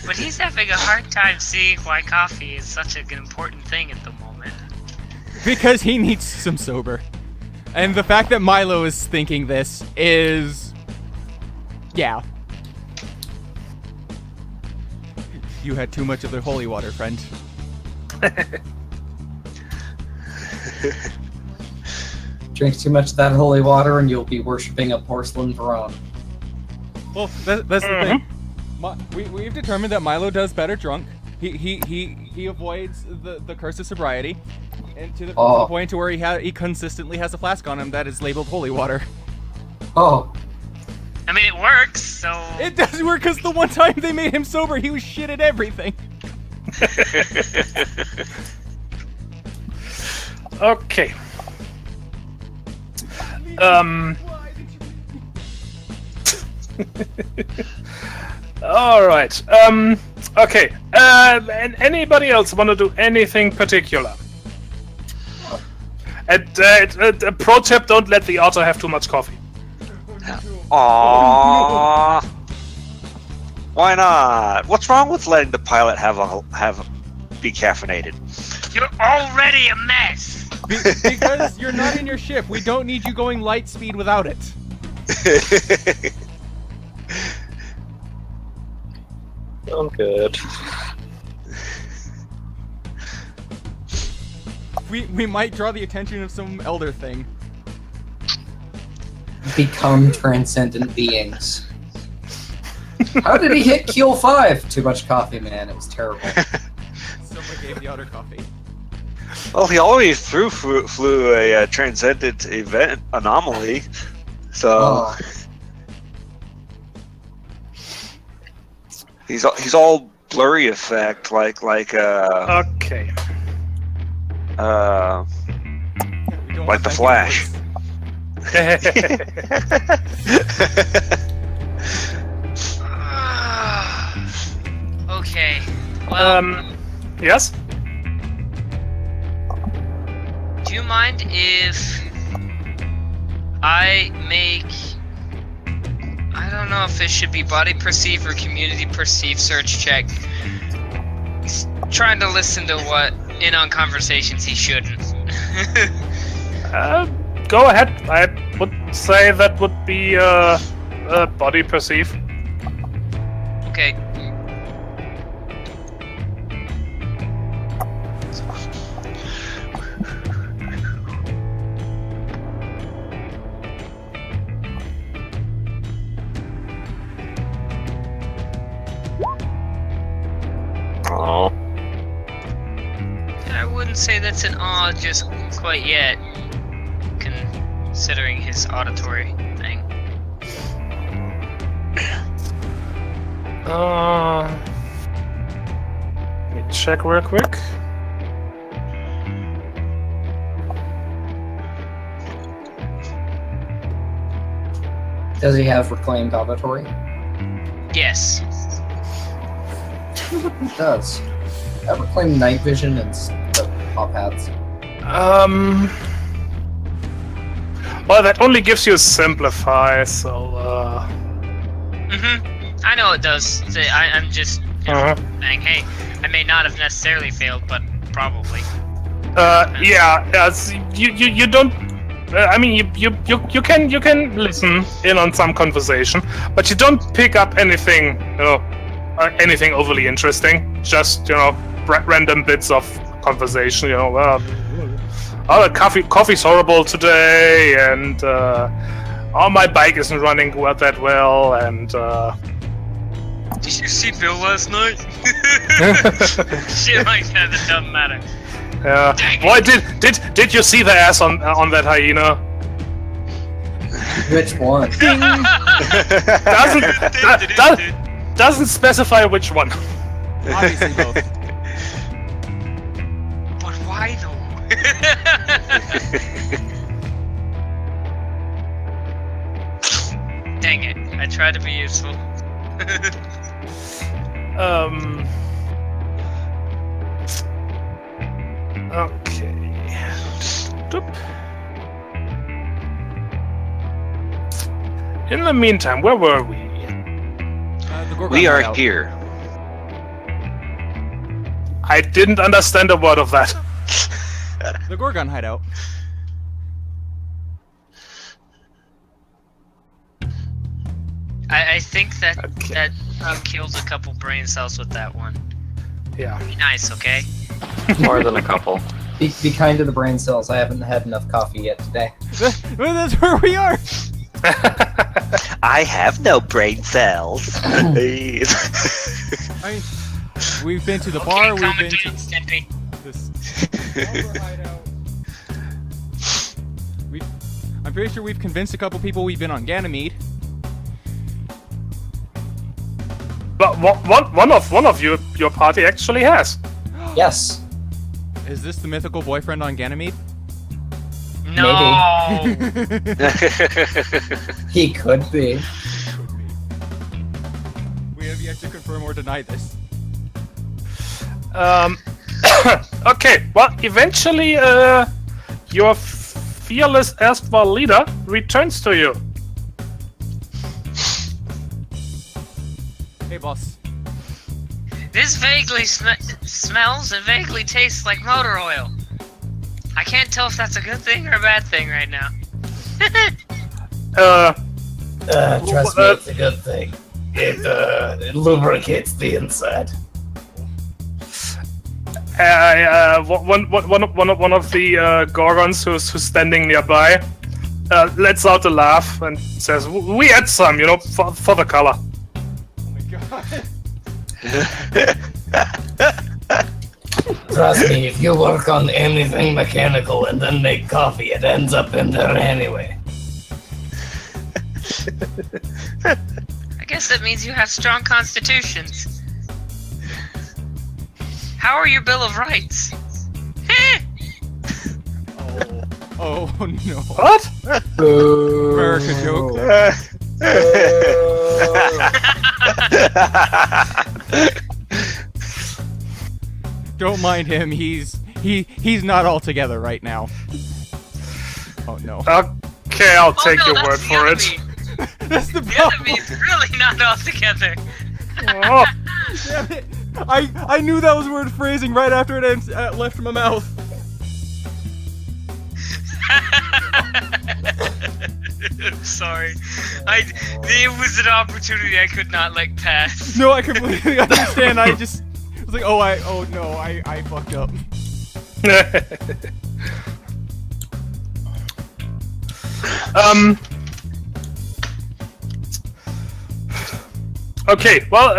but he's having a hard time seeing why coffee is such an important thing at the moment. Because he needs some sober. And the fact that Milo is thinking this is... yeah. You had too much of the holy water, friend. Drink too much of that holy water and you'll be worshipping a porcelain throne. Well, that's the thing. We've determined that Milo does better drunk. He avoids the curse of sobriety, and to the point to where he consistently has a flask on him that is labeled holy water. Oh. I mean, it works, so... It does work because the one time they made him sober, he was shit at everything. Okay. All right. Okay. And anybody else want to do anything particular? And pro tip: don't let the otter have too much coffee. Aww. Why not? What's wrong with letting the pilot be caffeinated? You're already a mess! Because you're not in your ship. We don't need you going light speed without it. I'm good. We might draw the attention of some elder thing. Become transcendent beings. How did he hit Keel 5? Too much coffee, man. It was terrible. Someone gave the otter coffee. Well, he already flew a transcendent event anomaly, so he's all blurry effect, like Okay. like the Flash. Okay. Well, Yes? do you mind if I make... I don't know if it should be body perceive or community perceive search check. He's trying to listen to what in on conversations he shouldn't. Go ahead. I would say that would be body perceive. Okay. Oh. And I wouldn't say that's an awe just quite yet, considering his auditory thing. Let me check real quick. Does he have reclaimed auditory? Yes. He does. That reclaimed night vision and the pop hats. Well, that only gives you a simplify, so I know it does. I'm just saying, hey, I may not have necessarily failed, but probably. you don't. I mean, you can listen in on some conversation, but you don't pick up anything, anything overly interesting. Just random bits of conversation. Oh, the coffee's horrible today, and oh, my bike isn't running that well, and Did you see Bill last night? Shit like that doesn't matter. yeah. Boy, did you see the ass on that hyena? Which one? Doesn't specify which one. Obviously both. But why though? Dang it! I tried to be useful. Okay. Doop. In the meantime, where were we? The Gorgon We are hideout. here. I didn't understand a word of that. The Gorgon hideout. I think that Okay. that you killed a couple brain cells with that one. Yeah. Be nice, okay? More than a couple. Be kind to the brain cells. I haven't had enough coffee yet today. That's where we are. I have no brain cells. I mean, we've been to the bar. We've calm been it to down, Stimpy. this hideout. I'm pretty sure we've convinced a couple people we've been on Ganymede. But one of your party actually has. Yes. Is this the mythical boyfriend on Ganymede? No. He could be. We have yet to confirm or deny this. Okay. Well, eventually, your fearless erstwhile leader returns to you. Hey, boss. This vaguely smells and vaguely tastes like motor oil. I can't tell if that's a good thing or a bad thing right now. Trust me, it's a good thing. It lubricates the inside. One of the Gorgons who's standing nearby lets out a laugh and says, "We had some, for the color." Oh my god. Trust me, if you work on anything mechanical and then make coffee, it ends up in there anyway. I guess that means you have strong constitutions. How are your Bill of Rights? Oh no. What? America joke. Don't mind him. He's not all together right now. Oh no. Okay, I'll take your word that's the for it. enemy. That's the The problem. enemy's really not all together. Oh, Damn it. I knew that was word phrasing right after it left my mouth. I'm sorry. It was an opportunity I could not let pass. No, I completely understand. I just was like, oh no, I fucked up. Okay, well,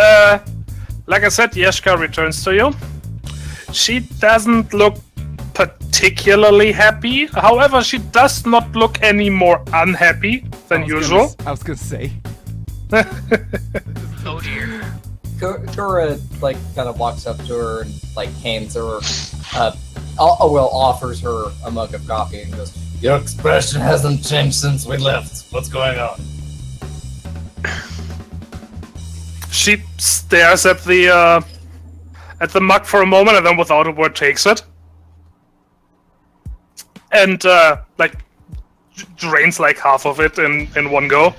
like I said, Yeshka returns to you. She doesn't look particularly happy. However, she does not look any more unhappy than usual. I was gonna say. Oh dear. Kura like kind of walks up to her and like hands her, offers her a mug of coffee and goes, Your expression hasn't changed since we left. What's going on? She stares at the mug for a moment and then without a word takes it. And like drains like half of it in one go.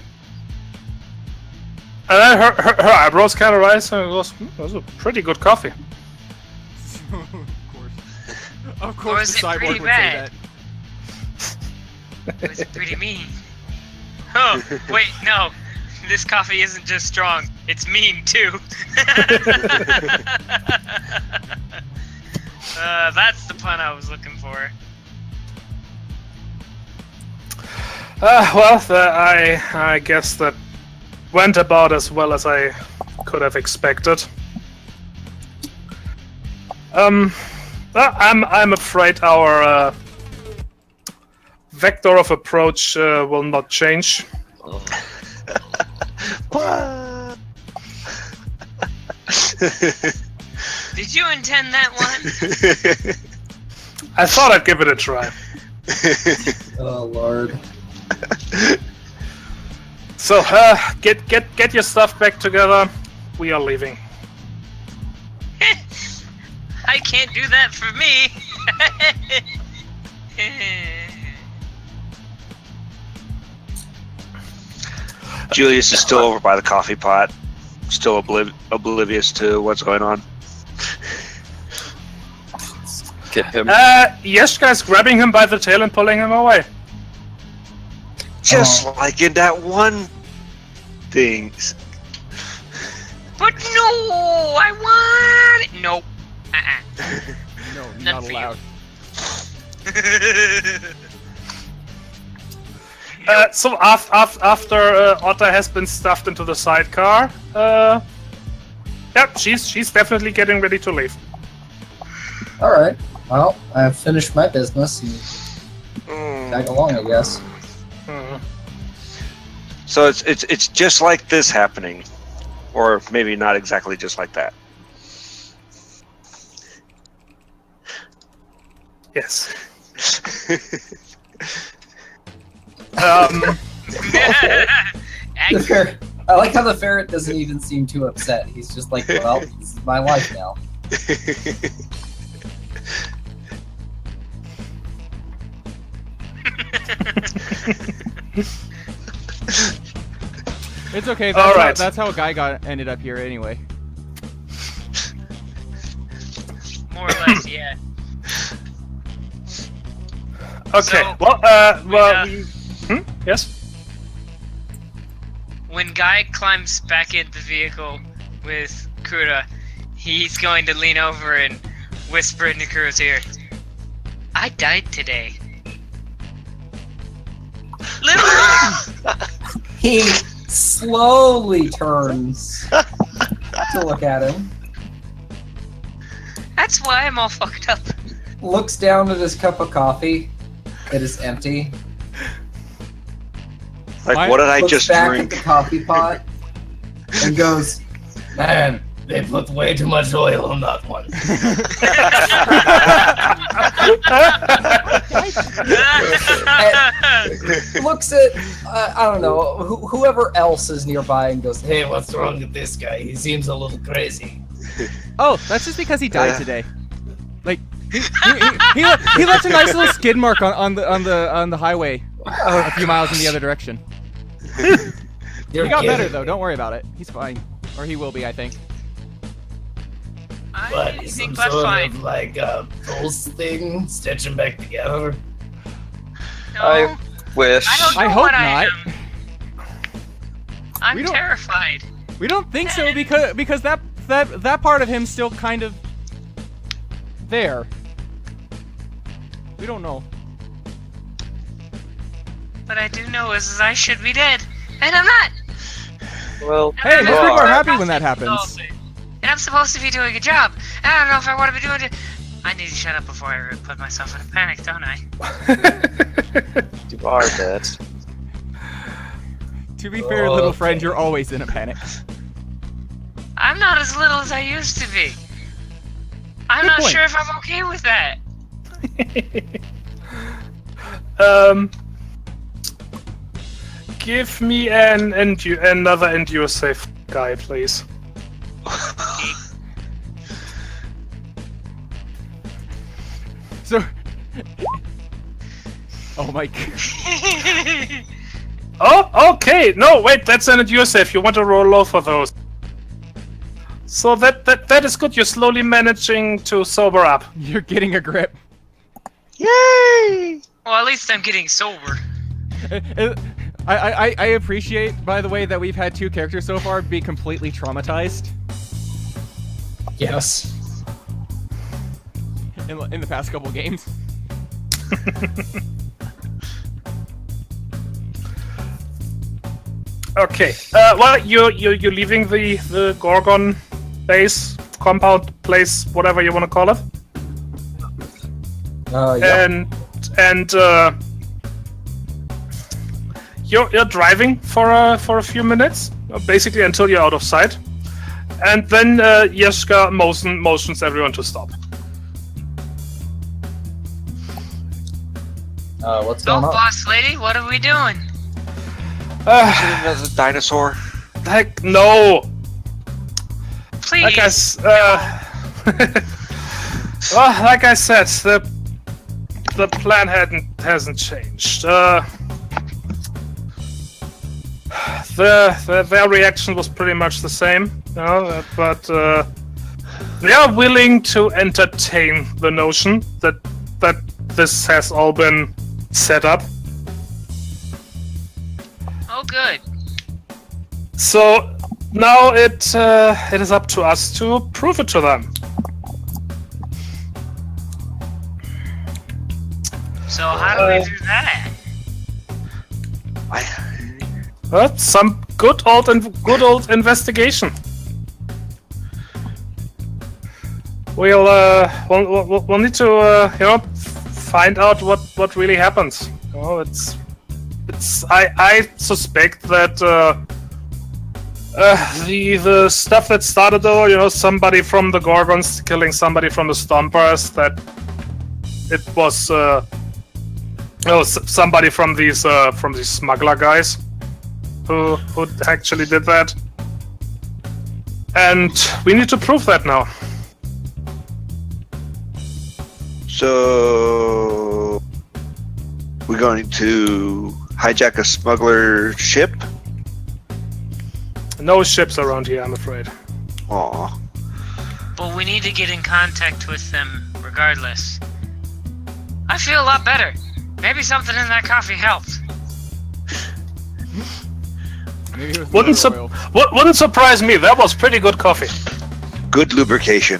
And then her eyebrows kind of rise and goes, "That's a pretty good coffee." Of Or course, is the it cyborg pretty would bad? say that. It was pretty mean. Oh, wait, no. This coffee isn't just strong, it's mean too. That's the pun I was looking for. Well, I guess that went about as well as I could have expected. I'm afraid our vector of approach will not change. What? Did you intend that one? I thought I'd give it a try. "Oh Lord." So, get your stuff back together. We are leaving. I can't do that for me. Julius is still over by the coffee pot, still oblivious to what's going on. Get him. Yes, guys, grabbing him by the tail and pulling him away. Just like in that one thing. But no, I want it. Nope. No, None not for you. allowed. So after Otter has been stuffed into the sidecar, yep, she's definitely getting ready to leave. All right. Well, I've finished my business and tag along, I guess. So it's just like this happening, or maybe not exactly just like that. Yes. The ferret, I like how the ferret doesn't even seem too upset. He's just like, well, this is my life now. It's okay. All right. That's how a guy ended up here anyway. More or less, yeah. Okay. So, yes. When Guy climbs back in the vehicle with Kura, he's going to lean over and whisper into Kura's ear, "I died today." Literally. He slowly turns to look at him. I That's why I'm all fucked up. Looks down at his cup of coffee. It is empty. Like, what did I Looks just back drink? at the coffee pot and goes, Man, they put way too much oil on that one. looks at, I don't know, whoever else is nearby and goes, Hey, what's wrong with this guy? He seems a little crazy. Oh, that's just because he died today. Like he left a nice little skid mark on the highway a few miles in the other direction. He got better though. Don't worry about it. He's fine, or he will be, I think. But I some think that's sort fine. of like a pulse thing, stitch them back together. No, I wish. I don't know I hope what not. I am. I'm We don't- terrified. We don't think so because that part of him's still kind of there. We don't know. What I do know is I should be dead, and I'm not. Well, Hey, most you people are are. happy when that happens. And I'm supposed to be doing a job. And I don't know if I want to be doing it. I need to shut up before I put myself in a panic, don't I? You are dead. To be fair, little friend, you're always in a panic. I'm not as little as I used to be. I'm Good not point. sure if I'm okay with that. Give me another endure safe guy, please. So. Oh my god. Oh, okay. No, wait, that's an endure safe. You want to roll low for those. So that is good. You're slowly managing to sober up. You're getting a grip. Yay! Well, at least I'm getting sober. I appreciate, by the way, that we've had two characters so far be completely traumatized yes. in the past couple games. Okay. Well, you're leaving the Gorgon base, compound place, whatever you want to call it, Yeah. and you're driving for a few minutes, basically until you're out of sight, and then Jeska motions everyone to stop. What's So, going on? boss lady, what are we doing? As a dinosaur. Heck no. Please. Like like I said, the plan hasn't changed. Their reaction was pretty much the same, you know, but they are willing to entertain the notion that this has all been set up. Oh, good. So now it is up to us to prove it to them. So how do we do that? Some good old investigation. We'll need to find out what really happens. Oh, I suspect that the stuff that started though, somebody from the Gorgons killing somebody from the Stompers, that it was somebody from these smuggler guys who actually did that, and we need to prove that now. So we're going to hijack a smuggler ship. No ships around here, I'm afraid. Aw. But we need to get in contact with them regardless. I feel a lot better. Maybe something in that coffee helped. Maybe it was Wouldn't motor oil. wouldn't surprise me. That was pretty good coffee. Good lubrication.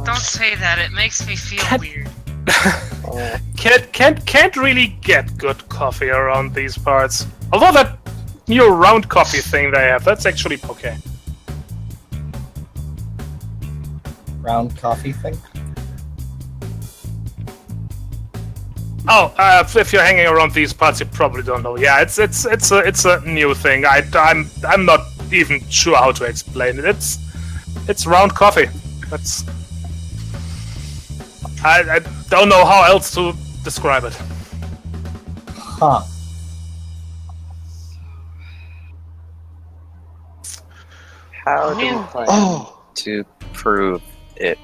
Don't say that, it makes me feel weird. Can't really get good coffee around these parts. Although that new round coffee thing they have, that's actually okay. round coffee thing? Oh, if you're hanging around these parts, you probably don't know. Yeah, it's a new thing. I'm not even sure how to explain it. It's round coffee. I don't know how else to describe it. Huh. How do you plan to prove it?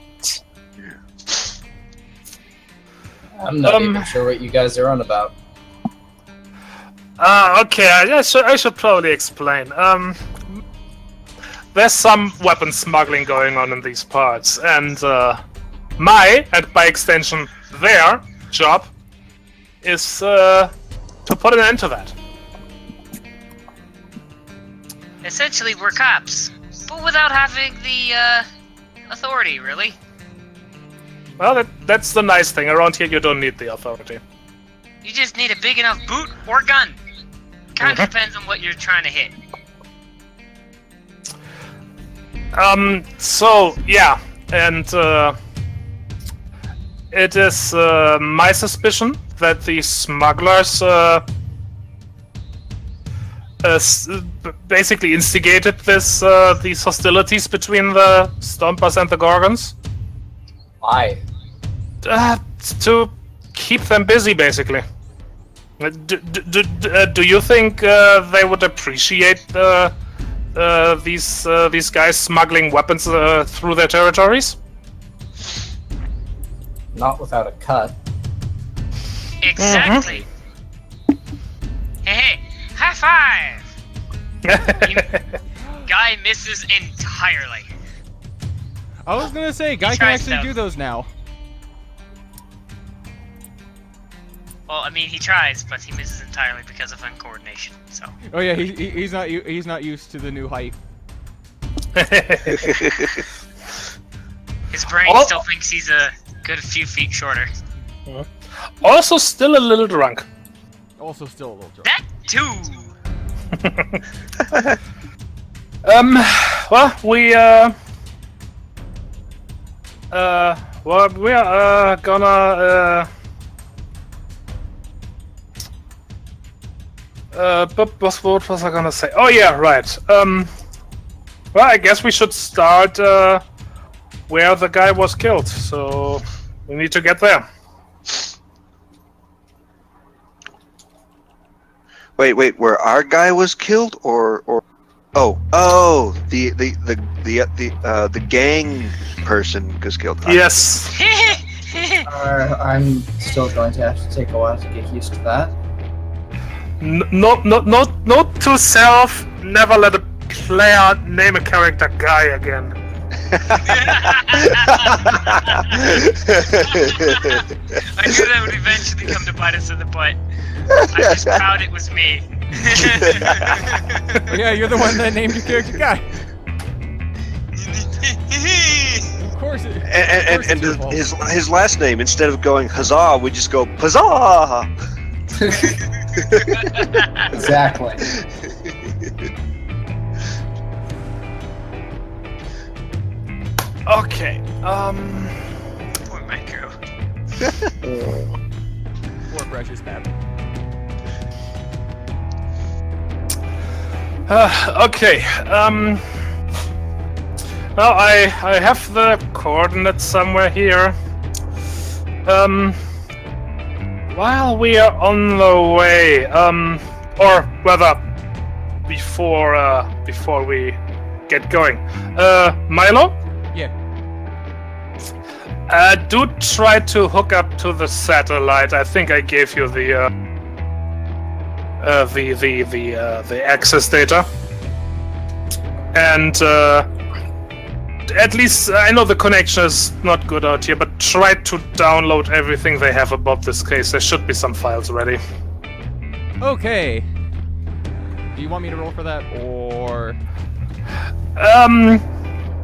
I'm not even sure what you guys are on about. Okay, I should probably explain. There's some weapon smuggling going on in these parts, and my, and by extension their, job is to put an end to that. Essentially, we're cops, but without having the authority, really. Well, that's the nice thing. Around here, you don't need the authority. You just need a big enough boot or gun. Kind of depends on what you're trying to hit. So, yeah, and it is my suspicion that the smugglers basically instigated these hostilities between the Stompers and the Gorgons. Why? To keep them busy, basically. Do you think they would appreciate these guys smuggling weapons through their territories? Not without a cut. Exactly. Hey, high five! Guy misses entirely. I was gonna say, Guy can tries actually though. do those now. Well, I mean, he tries, but he misses entirely because of uncoordination. So. Oh yeah, he's not used to the new height. His brain Oh. still thinks he's a good few feet shorter. Also, still a little drunk. Also, still a little drunk. That too. Well, we are gonna but what was I gonna say? Oh yeah, right. Well, I guess we should start where the guy was killed. So we need to get there. Wait, where our guy was killed, or the gang person was killed. Yes. I'm still going to have to take a while to get used to that. Note to self: never let a player name a character Guy again. I knew that would eventually come to bite us in the butt. I'm just proud it was me. Oh, yeah, you're the one that named your character Guy. Of course it. And his last name, instead of going huzzah, we just go huzzah. Exactly. Okay. Poor micro. Poor precious Pep. Okay. Well, I have the coordinates somewhere here. While we are on the way, or rather, before we get going, Milo. Yeah. Do try to hook up to the satellite. I think I gave you the access data, and at least I know the connection is not good out here. But try to download everything they have about this case. There should be some files ready. Okay. Do you want me to roll for that, or?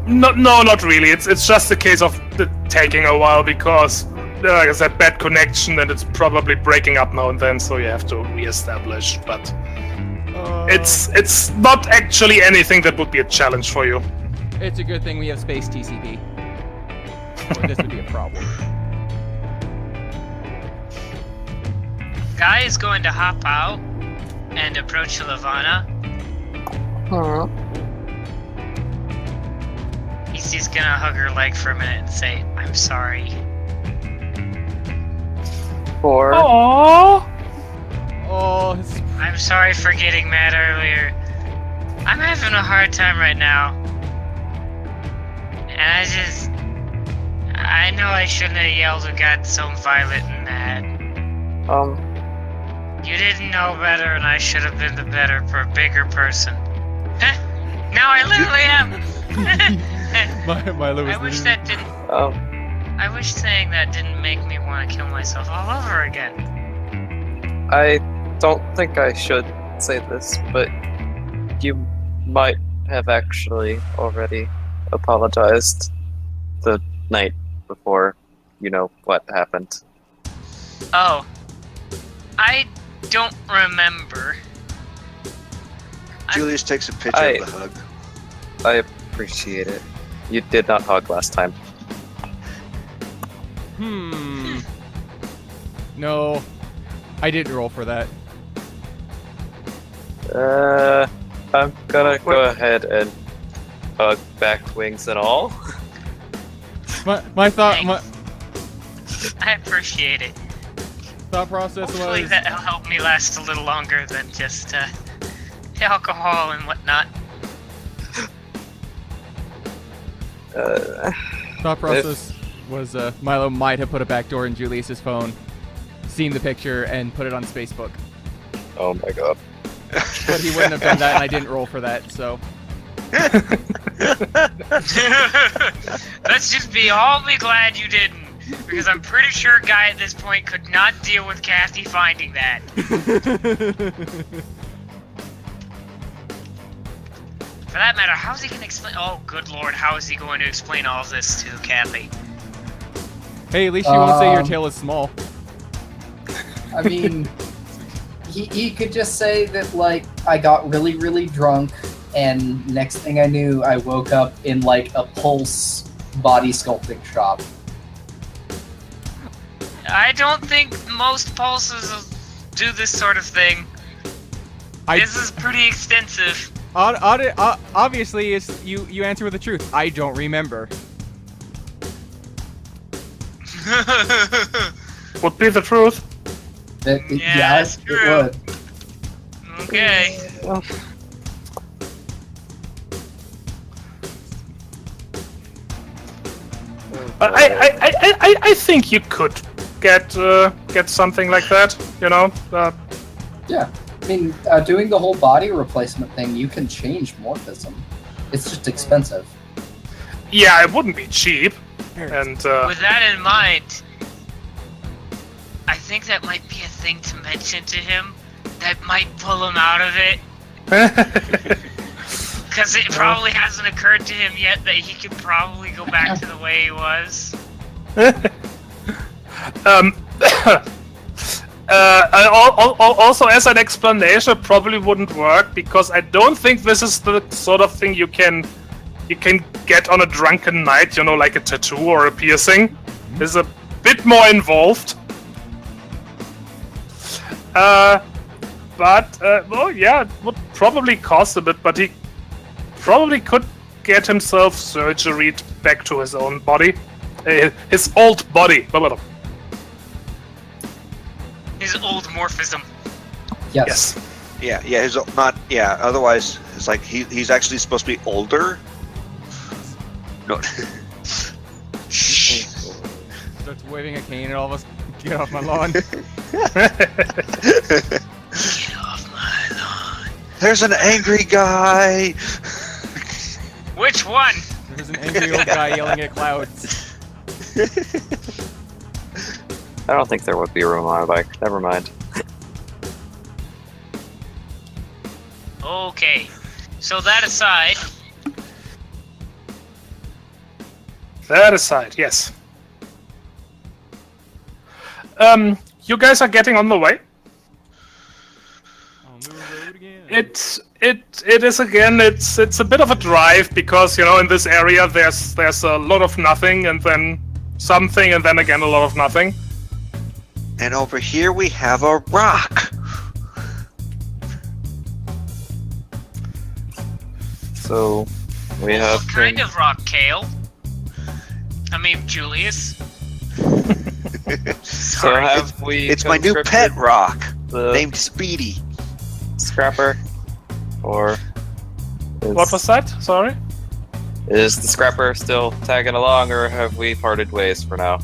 No, not really. It's just a case of it taking a while because, like I said, bad connection, and it's probably breaking up now and then, so you have to reestablish. But it's not actually anything that would be a challenge for you. It's a good thing we have space TCP. this would be a problem. Guy is going to hop out and approach Lavana. He's just gonna hug her leg for a minute and say, "I'm sorry." Or Oh, I'm sorry for getting mad earlier. I'm having a hard time right now. And I know I shouldn't have yelled or got so violent and mad. You didn't know better and I should have been the bigger person. Now I literally am! Milo was I wish literally- that didn't... I wish saying that didn't make me want to kill myself all over again. I don't think I should say this, but you might have actually already apologized the night before, you know, what happened. Oh. I don't remember. Julius takes a picture of the hug. I appreciate it. You did not hug last time. No, I didn't roll for that. I'm gonna go ahead and hug back, wings and all. My thought I appreciate it. process Hopefully was that'll help me last a little longer than just alcohol and whatnot. was Milo might have put a backdoor in Julius's phone, seen the picture, and put it on Facebook. Oh my god. But he wouldn't have done that, and I didn't roll for that, so. Let's just be all be glad you didn't, because I'm pretty sure Guy at this point could not deal with Kathy finding that. For that matter, how's he gonna explain? Oh, good lord, how is he going to explain all of this to Kathy? Hey, at least you won't say your tail is small. I mean, he could just say that, like, I got really, really drunk, and next thing I knew, I woke up in, like, a Pulse body sculpting shop. I don't think most pulses do this sort of thing. This is pretty extensive. Obviously, you answer with the truth. I don't remember. Would be the truth. Yes, true. it would. Okay. I think you could get something like that. You know. Yeah. I mean, doing the whole body replacement thing, you can change morphism. It's just expensive. Yeah, it wouldn't be cheap. And With that in mind, I think that might be a thing to mention to him that might pull him out of it. Because it probably hasn't occurred to him yet that he could probably go back to the way he was. Also, as an explanation, it probably wouldn't work because I don't think this is the sort of thing you can get on a drunken night. You know, like a tattoo or a piercing. It's a bit more involved. Well, yeah, it would probably cost a bit, but he probably could get himself surgeried back to his own body. His old body. His old morphism. Yes. Yeah, his not. Yeah, otherwise it's like he's actually supposed to be older. No. Starts waving a cane at all of us. Get off my lawn. Get off my lawn. There's an angry guy. Which one? There's an angry old guy yelling at clouds. I don't think there would be room on my bike. Never mind. Okay. So that aside, Yes. You guys are getting on the way. On the road again. It is again. It's a bit of a drive because you know in this area there's a lot of nothing, and then something, and then again a lot of nothing. And over here we have a rock. So we have. What kind of rock, Kale? I mean, Julius. So have we? It's my new pet conscripted rock, the named Speedy. Scrapper, or What was that? Sorry. is the Scrapper still tagging along, or have we parted ways for now?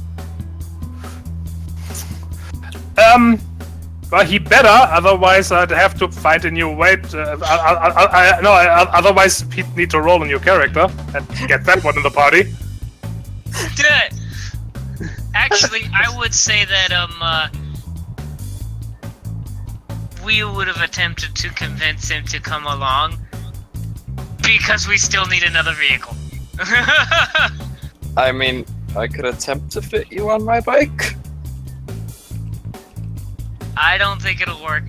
Well, he better. Otherwise, I'd have to find a new way. Otherwise, he'd need to roll a new character and get that one in the party. Actually, I would say that we would have attempted to convince him to come along because we still need another vehicle. I mean, I could attempt to fit you on my bike. I don't think it'll work.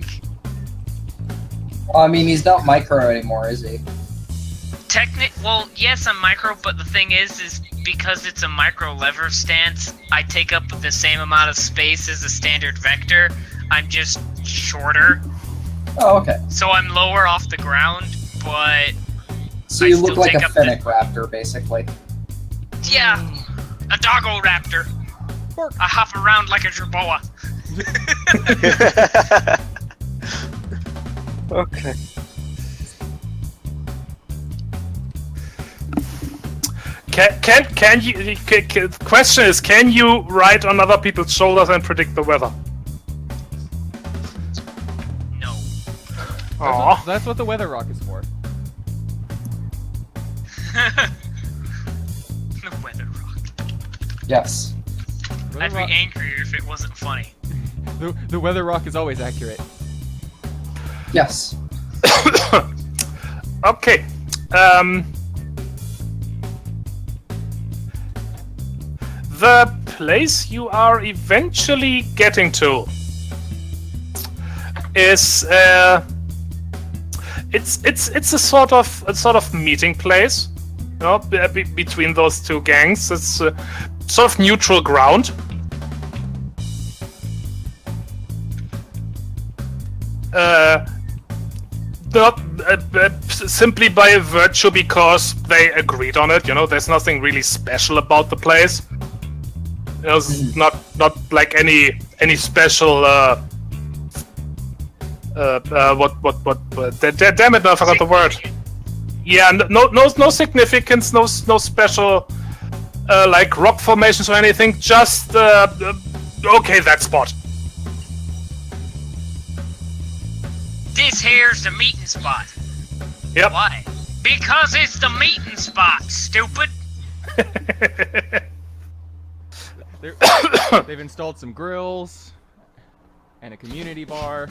Well, I mean, he's not micro anymore, is he? Well, yes, I'm micro, but the thing is because it's a micro lever stance, I take up the same amount of space as a standard vector. I'm just shorter. Oh, okay. So I'm lower off the ground, but So I you still look like take a up fennec raptor, basically. yeah, a doggo raptor. I hop around like a jerboa. Okay. Can you? Question is, can you ride on other people's shoulders and predict the weather? No. Aww. That's what the weather rock is for. The weather rock. Yes. Weather I'd be rock, angrier if it wasn't funny. the weather rock is always accurate. Yes. Okay. The place you are eventually getting to is it's a sort of meeting place, you know, between those two gangs. It's sort of neutral ground. Not simply by virtue because they agreed on it. You know, there's nothing really special about the place. There's not like any special. Damn it! No, I forgot the word. Yeah, no significance, no special like rock formations or anything. Just okay, that spot. This here's the meeting spot. Yep. Why? Because it's the meeting spot, stupid. They've installed some grills and a community bar.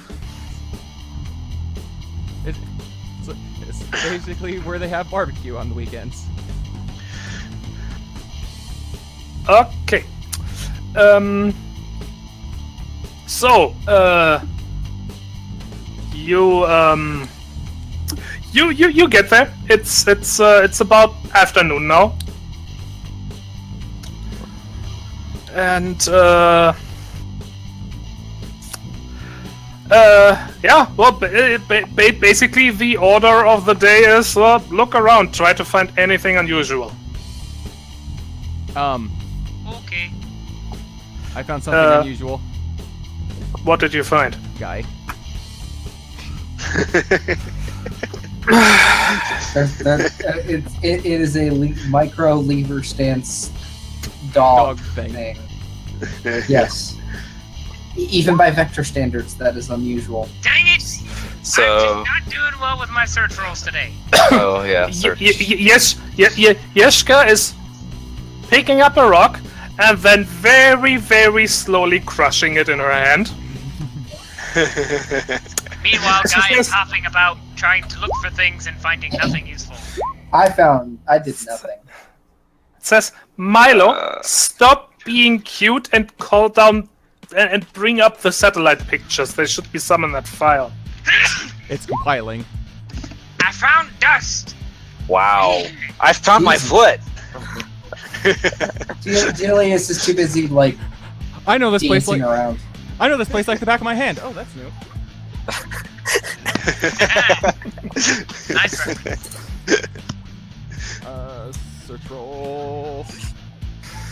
It's basically where they have barbecue on the weekends. Okay. So, you get there. It's about afternoon now. And yeah, well, basically the order of the day is look around, try to find anything unusual. Okay. I found something unusual. What did you find? Guy. It is a micro lever stance dog thing. Yes. Even by vector standards, that is unusual. Dang it! So. I'm just not doing well with my search rolls today. Oh yeah, search. Yeshka is picking up a rock and then very, very slowly crushing it in her hand. Meanwhile, Guy is hopping about, trying to look for things and finding nothing useful. I did nothing. It says, Milo, stop being cute and call down and bring up the satellite pictures. There should be some in that file. It's compiling. I found dust! Wow. I found my foot. Julius is too busy, like, I know this place dancing like around. I know this place like the back of my hand. Oh, that's new. Nice reference. Search roll.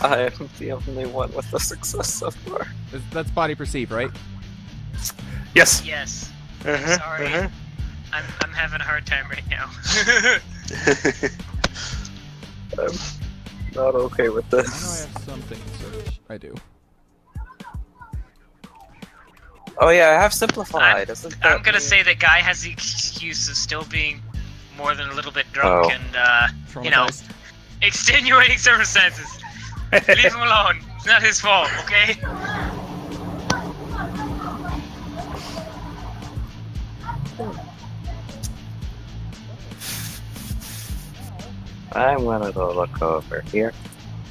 I am the only one with a success so far. That's body perceive, right? Yes. Yes. Uh-huh, Sorry. uh-huh. I'm having a hard time right now. I'm not okay with I know I this. have something to search. I do. Oh yeah, I have simplified. Isn't that I'm gonna mean- say that guy has the excuse of still being more than a little bit drunk Oh. and you know, Traumatized. extenuating circumstances. Leave him alone. It's not his fault, okay? I'm gonna go look over here.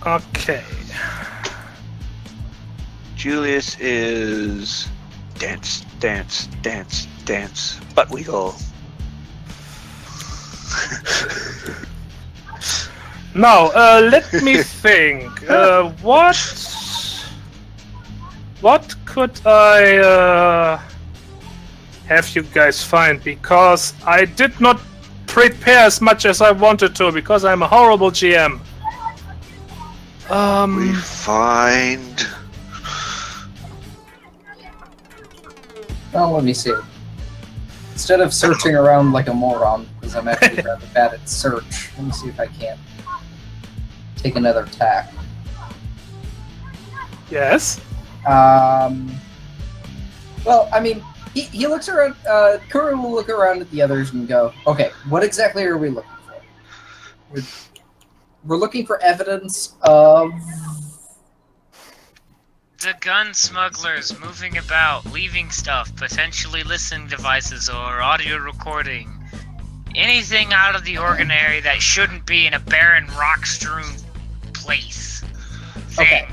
Okay. Julius is dance, dance, dance, dance, butt wiggle. Now, let me think. What could I have you guys find? Because I did not prepare as much as I wanted to, because I'm a horrible GM. We find. Well, let me see. Instead of searching around like a moron, because I'm actually rather bad at search, let me see if I can't take another tack. Yes. Well, I mean, he looks around. Kuru will look around at the others and go, "Okay, what exactly are we looking for? We're looking for evidence of." The gun smugglers moving about, leaving stuff, potentially listening devices or audio recording. Anything out of the ordinary that shouldn't be in a barren, rock-strewn place. Thing. Okay.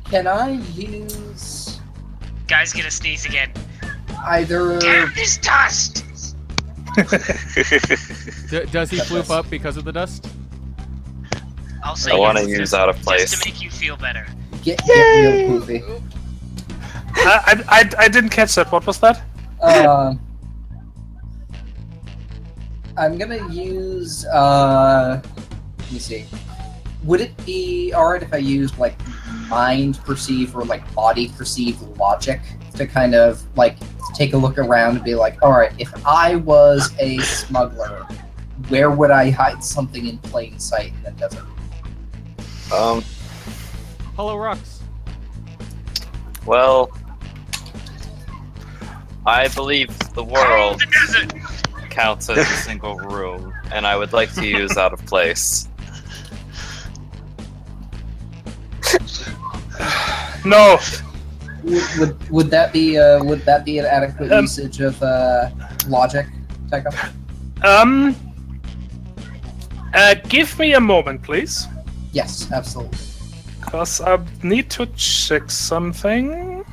Can I use Guy's gonna sneeze again. either? Damn this dust! Does he floop up because of the dust? I'll say I want to yes, use just- out of place. Just to make you feel better. Get real poofy. I didn't catch that. What was that? I'm gonna use. Let me see. Would it be alright if I used like mind perceive or like body perceive logic to kind of like take a look around and be like, alright, if I was a smuggler, where would I hide something in plain sight in the desert? Hollow rocks. Well, I believe the world The desert! counts as a single room, and I would like to use out of place. No. Would that be an adequate usage of logic, Tekka? Give me a moment, please. Yes, absolutely. Because I need to check something.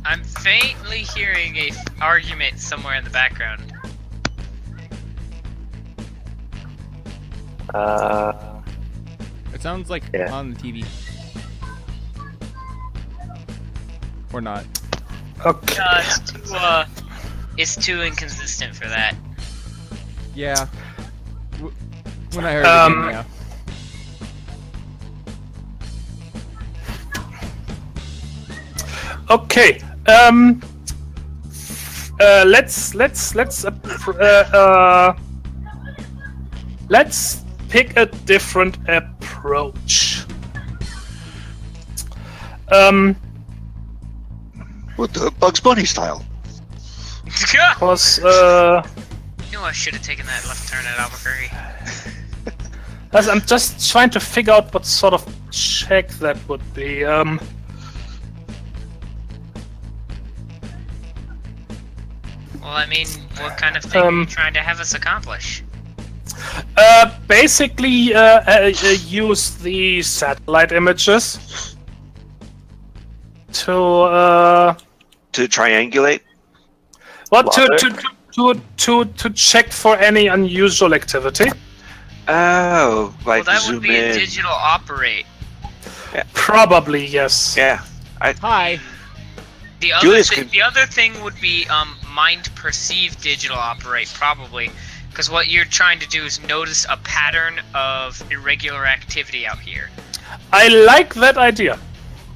I'm faintly hearing a argument somewhere in the background. It sounds like Yeah. on the TV. Or not. Okay. It's too inconsistent for that. Yeah. When I heard it again, yeah. Okay. Let's pick a different approach. What the Bugs Bunny style? Cause You know, I should have taken that left turn at Albuquerque. I'm just trying to figure out what sort of check that would be. Well, I mean, what kind of thing are you trying to have us accomplish? Basically, use the satellite images to triangulate. well to check for any unusual activity. Oh, like Well, that zoom would be a in. digital operate. Probably yes. Yeah. Hi. The other, Julius could- the other thing would be mind perceive digital operate, probably. Because what you're trying to do is notice a pattern of irregular activity out here. I like that idea.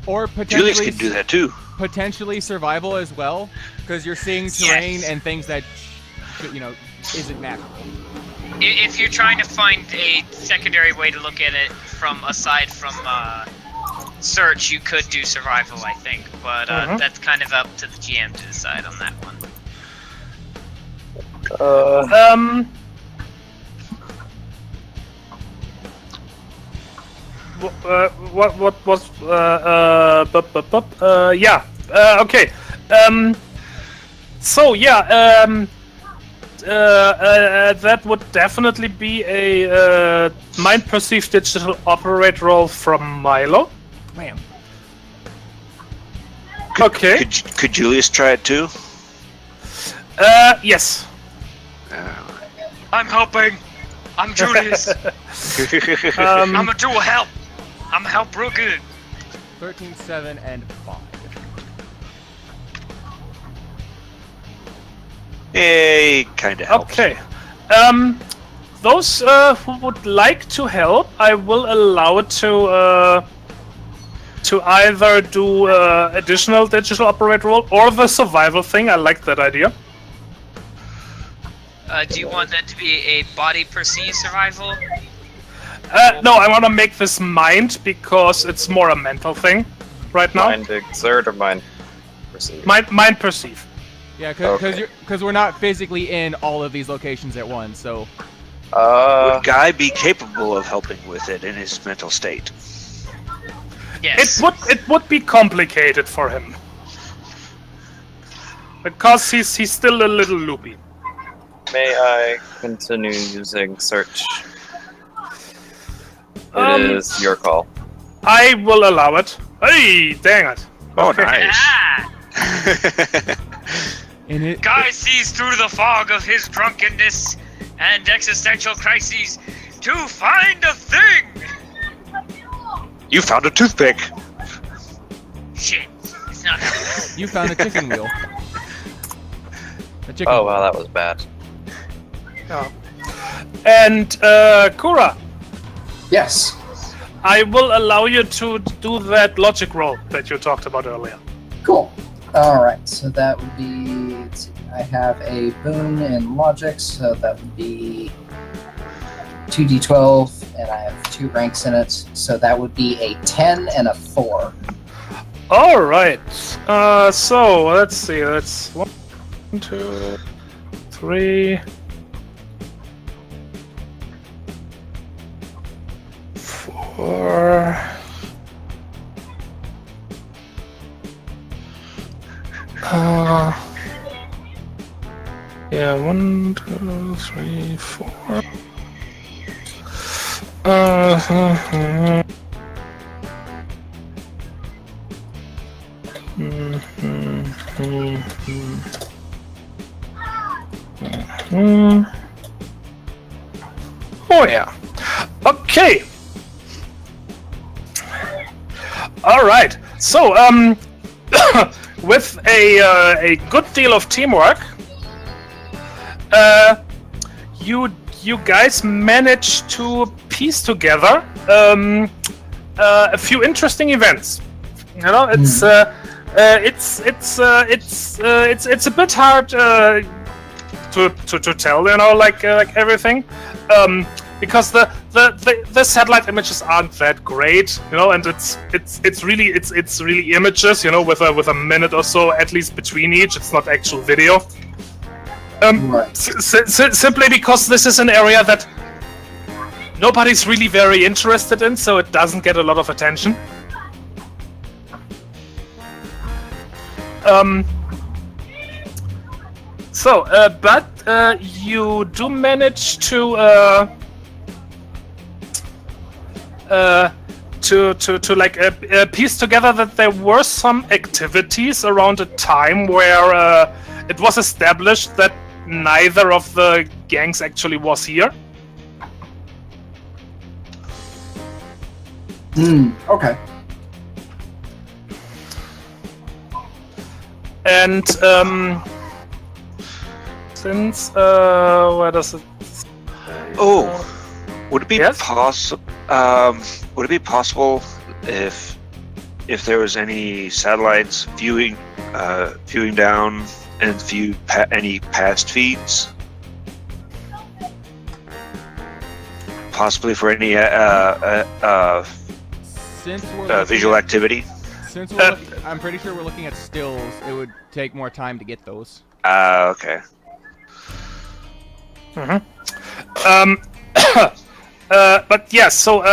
Or Julius potentially can do that too. potentially survival as well, because you're seeing terrain Yes. and things that isn't natural. If you're trying to find a secondary way to look at it aside from search, you could do survival, I think. But that's kind of up to the GM to decide on that one. What was yeah. Okay. So yeah. That would definitely be a mind perceived digital operate roll from Milo. Wham. Okay. Could Julius try it too? Yes. I'm helping! I'm Julius! I'm a dual help! I'm help real good! 13, 7, and 5. Hey, kind of helps. Okay. Those who would like to help, I will allow it to either do additional digital operate roll or the survival thing. I like that idea. Do you want that to be a body perceived survival? No, I want to make this mind because it's more a mental thing right now. Mind exert or mind perceive? Mind perceive. Yeah, because Okay. we're not physically in all of these locations at once, so Would Guy be capable of helping with it in his mental state? Yes. It would be complicated for him because he's still a little loopy. May I continue using search? It is your call. I will allow it. Hey, dang it! Oh, Okay. nice. Ah! in it. Guy sees through the fog of his drunkenness and existential crises to find a thing! You found a toothpick. Shit, it's not You found a chicken wheel. A chicken Oh wheel. wow, that was bad. And Kura, Yes. I will allow you to do that logic roll that you talked about earlier. Cool. All right. So that would be. Let's see, I have a boon in logic, so that would be 2d12, and I have 2 ranks in it. So that would be a 10 and a 4. All right. So let's see. That's 1, 2, 3, 4. Yeah, 1, 2, 3, 4. Oh yeah. Okay. All right. So with a good deal of teamwork, you guys managed to piece together a few interesting events. You know, it's a bit hard to tell. You know, like everything, because the satellite images aren't that great. You know, and it's really images. You know, with a minute or so at least between each. It's not actual video. Right. Simply because this is an area that nobody's really very interested in, so it doesn't get a lot of attention. But you do manage to to like piece together that there were some activities around a time where it was established that neither of the gangs actually was here. Okay. And since where does it? Oh, would it be Yes? Would it be possible if there was any satellites viewing down and view any past feeds? Possibly for any Since we're looking visual at- activity. Since we're I'm pretty sure we're looking at stills, it would take more time to get those. Okay. But yeah, so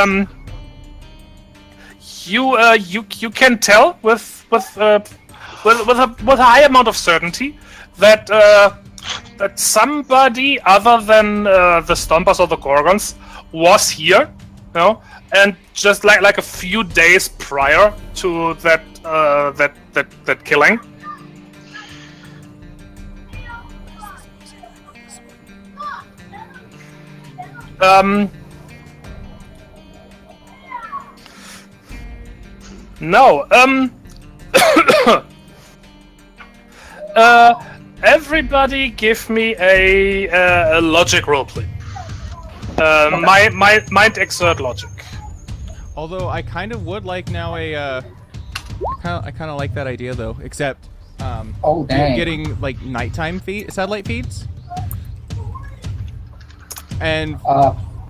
you can tell with a high amount of certainty that that somebody other than the Stompers or the Gorgons was here, you know, and just like a few days prior to that that killing. No. Everybody, give me a logic roleplay. My mind exert logic. Although I kind of would like now I kind of like that idea though, except Oh, dang. getting like nighttime satellite feeds and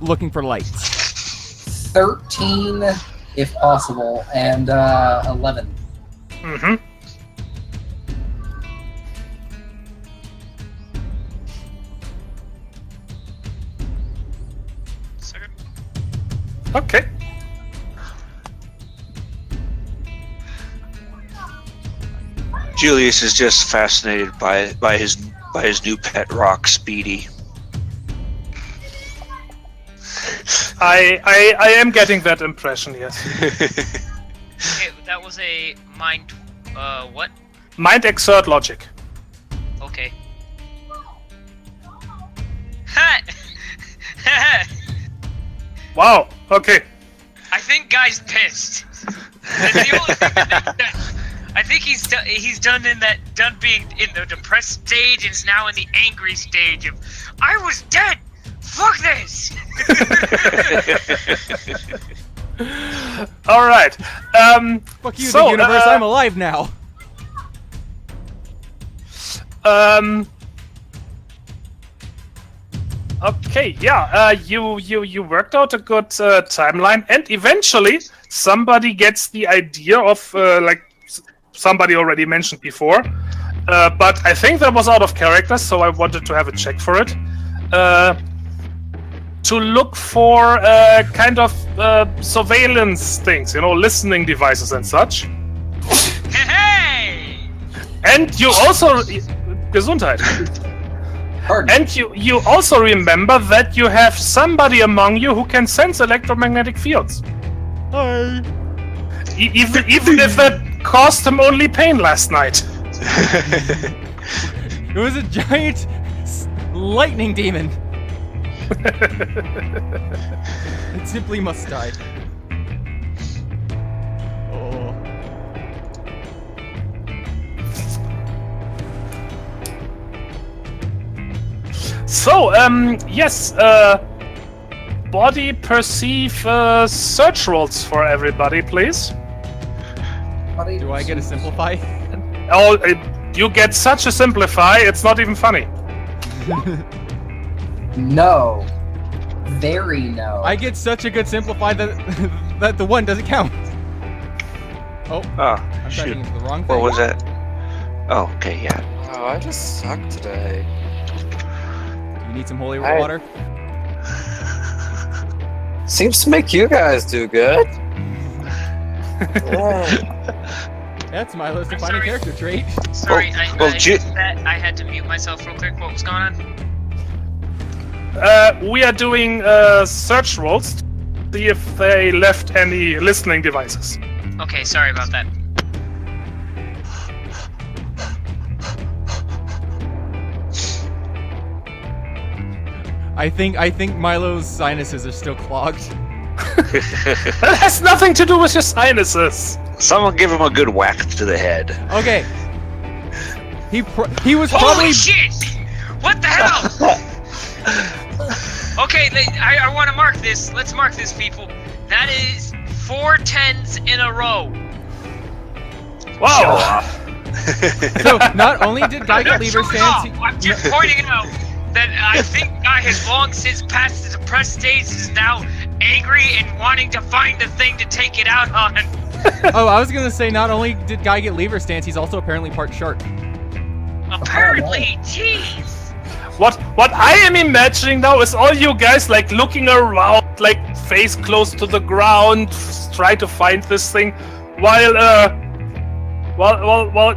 looking for lights. 13, if possible, and 11. Mm-hmm. Second. Okay. Julius is just fascinated by his new pet rock, Speedy. I am getting that impression, yes. Okay, that was a mind. What? Mind exert logic. Okay. Ha! Wow. Okay. I think Guy's pissed. That's the only thing that makes sense. I think he's done being in the depressed stage and is now in the angry stage of I was dead. Fuck this. All right. Fuck you, So, the universe! I'm alive now. Okay, yeah, you worked out a good timeline, and eventually somebody gets the idea of like somebody already mentioned before, but I think that was out of character, so I wanted to have a check for it. To look for kind of surveillance things, you know, listening devices and such. Hey! And you also Gesundheit. Pardon. And you also remember that you have somebody among you who can sense electromagnetic fields. Hi. Even if that caused him only pain last night. It was a giant lightning demon. It simply must die. Oh. So, yes, body perceive search rolls for everybody, please. Do I get a simplify? Oh, you get such a simplify, it's not even funny. No. Very no. I get such a good simplify that that the one doesn't count. Oh, Oh, I'm shoot. typing into the wrong thing. What was that? Oh, okay, yeah. Oh, I just suck today. You need some holy I- water? Seems to make you guys do good. Yeah. That's Milo's I'm defining sorry. character trait. Sorry, well, I had to mute myself real quick. What was going on? We are doing search rolls see if they left any listening devices. Okay, sorry about that. I think Milo's sinuses are still clogged. That has nothing to do with your sinuses. Someone give him a good whack to the head. Okay. He was Holy probably shit! What the hell? Okay, I want to mark this. Let's mark this, people. That is 4 10s in a row. Wow. So not only did Guy get lever stance, I'm just pointing out that I think Guy has long since passed the depressed stage and is now angry and wanting to find the thing to take it out on. oh, I was gonna say not only did Guy get lever stance, he's also apparently part shark. Apparently, jeez. What I am imagining now is all you guys like looking around, like face close to the ground, try to find this thing, while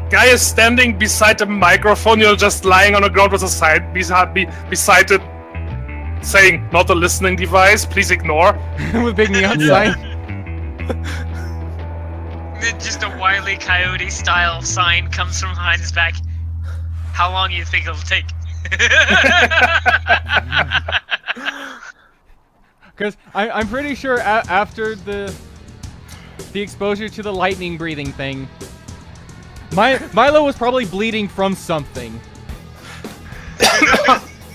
Guy is standing beside the microphone. You're just lying on the ground with a side beside it, saying, "Not a listening device. Please ignore." With big neon sign. Just a Wile E. Coyote style sign comes from behind his back. How long do you think it'll take? Because I'm pretty sure after the exposure to the lightning breathing thing, Milo was probably bleeding from something.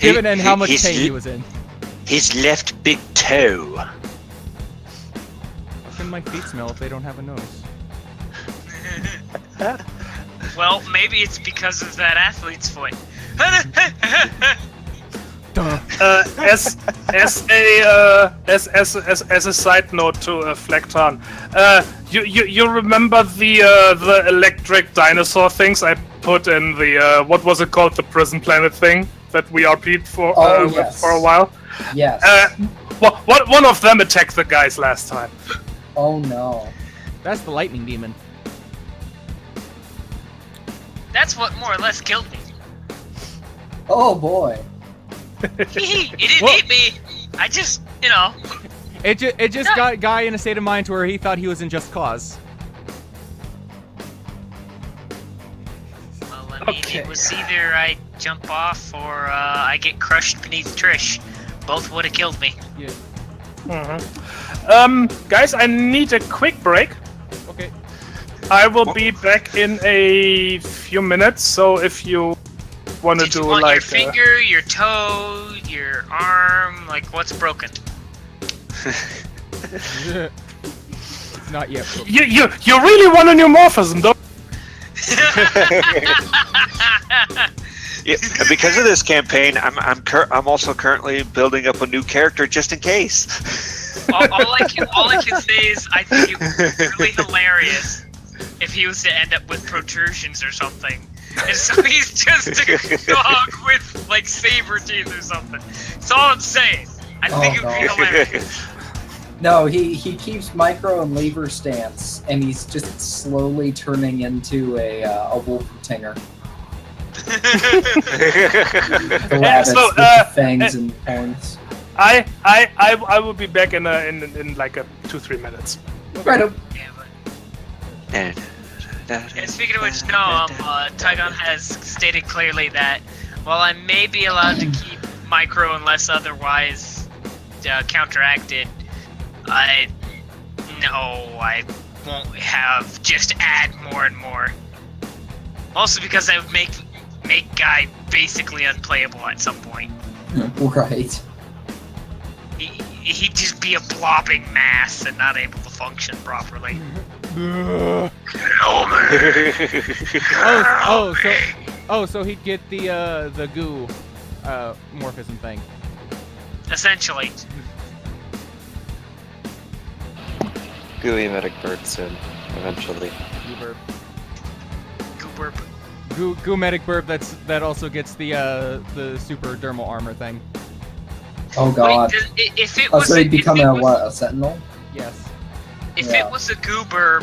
Given and how much pain he was in. His left big toe. How can my feet smell if they don't have a nose? Well, maybe it's because of that athlete's foot. Duh. As a side note to Flecton, you remember the electric dinosaur things I put in the what was it called, the prison planet thing that we RP'd for Yes. for a while? Yes. One of them attacked the guys last time. Oh no. That's the lightning demon. That's what more or less killed me. Oh boy. It didn't eat me. I just, you know. It just got Guy in a state of mind to where he thought he was in just cause. Well, I mean, it was either I jump off or I get crushed beneath Trish. Both would have killed me. Yeah. Guys, I need a quick break. Okay. I will be back in a few minutes, so if you want to Did do you want like your finger, your toe, your arm, like what's broken? Not yet. you really want a new morphism, don't Yeah, and because of this campaign, I'm also currently building up a new character just in case. all I can say is I think it would be really hilarious if he was to end up with protrusions or something. And so he's just a dog with like saber teeth or something. That's all I'm saying. I think it would be hilarious. No, he keeps micro and lever stance, and he's just slowly turning into a Wolpertinger. The rabbits so, with fangs and horns. I will be back in like 2-3 minutes. Right up. Yeah, but... And speaking of which, no, Tygon has stated clearly that while I may be allowed to keep micro unless otherwise counteracted, I won't have just add more and more. Also because I would make Guy basically unplayable at some point. Right. He'd just be a blobbing mass and not able to function properly. So he'd get the goo morphism thing. Essentially. Gooey medic bird soon, eventually. Goober. Goo medic burp. That also gets the super dermal armor thing. Oh god. Wait, if it Oh, was so he'd become a a sentinel? Yes. If Yeah. it was a goober,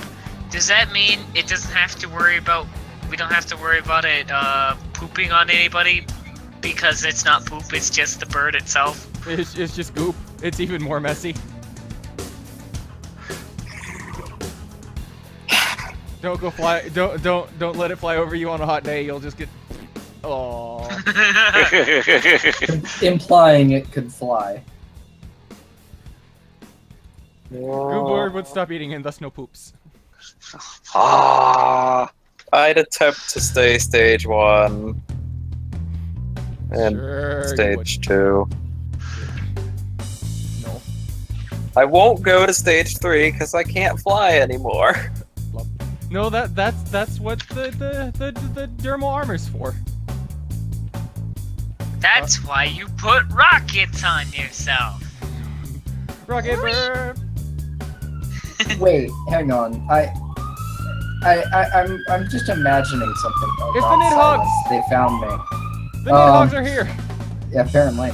does that mean it doesn't have to worry about? We don't have to worry about it pooping on anybody because it's not poop. It's just the bird itself. It's just goop. It's even more messy. Don't go fly. Don't let it fly over you on a hot day. You'll just get. Oh. Implying it could fly. Goobord would stop eating and thus no poops. Ah. I'd attempt to stay stage 1. And Sure, you stage 2. No. I won't go to stage 3 because I can't fly anymore. No, that's what the dermal armor's for. That's why you put rockets on yourself. Rocket burp. Wait, hang on. I'm just imagining something. Oh, It's God, the Nidhogs. silence. They found me. The Nidhogs are here. Yeah, apparently.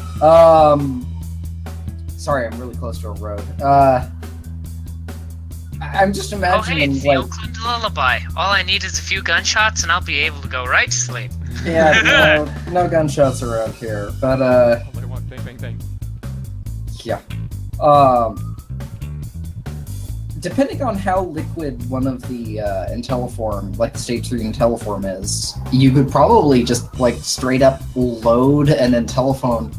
Sorry, I'm really close to a road. I'm just Oh hey, imagining it's the like, Oakland Lullaby. All I need is a few gunshots and I'll be able to go right to sleep. yeah, no gunshots around here, but All I want, bang, bang, bang. yeah. Depending on how liquid one of the Intelliform, like the Stage 3 Intelliform is, you could probably just like straight up load an Intelliform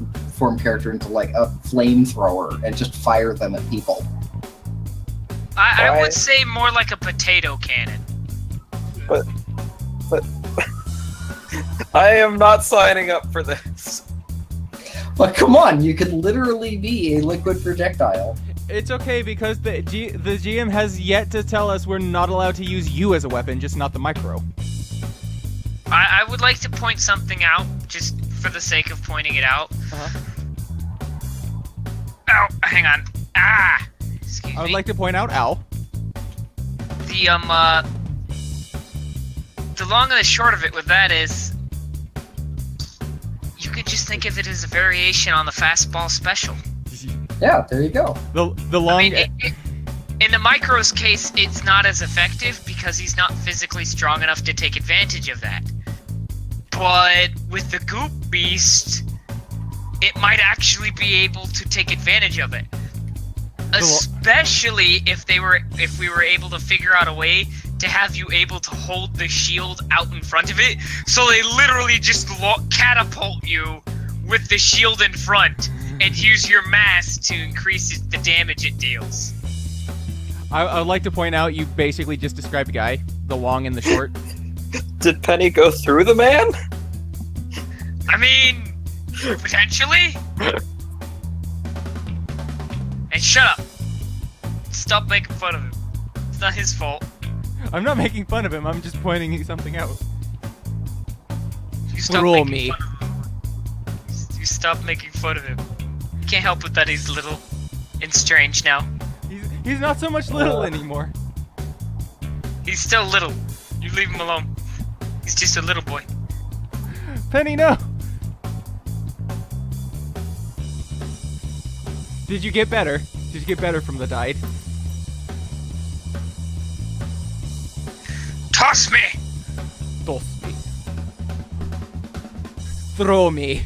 character into like a flamethrower and just fire them at people. I would say more like a potato cannon. But I am not signing up for this. But come on, you could literally be a liquid projectile. It's okay because the GM has yet to tell us we're not allowed to use you as a weapon, just not the micro. I would like to point something out, just for the sake of pointing it out. Ow, hang on. Ah! Excuse I would me. like to point out, ow. The long and the short of it with that is, you could just think of it as a variation on the fastball special. Yeah, there you go. The long. I mean, in the Micro's case, it's not as effective because he's not physically strong enough to take advantage of that. But with the Goop Beast, it might actually be able to take advantage of it. Especially if we were able to figure out a way to have you able to hold the shield out in front of it, so they literally just catapult you with the shield in front and use your mass to increase the damage it deals. I would like to point out you basically just described a guy, the long and the short. Did Penny go through the man? I mean, potentially. And shut up. Stop making fun of him. It's not his fault. I'm not making fun of him. I'm just pointing something out. You stop Throw making me. fun of him. You stop making fun of him. Can't help it that he's little and strange now. He's not so much little anymore. He's still little. You leave him alone. He's just a little boy. Penny, no. Did you get better? Did you get better from the died? Toss me! Toss me. Throw me.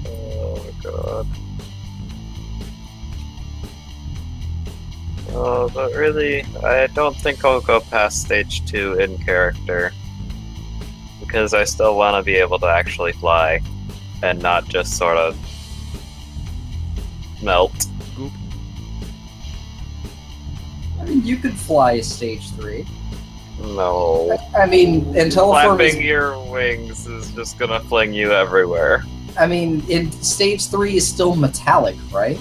Oh god. Oh, but really, I don't think I'll go past stage 2 in character. Because I still want to be able to actually fly, and not just sort of melt. Goop. I mean, you could fly stage 3. No. I mean, Intelliform Flapping your wings is just gonna fling you everywhere. I mean, in stage 3 is still metallic, right?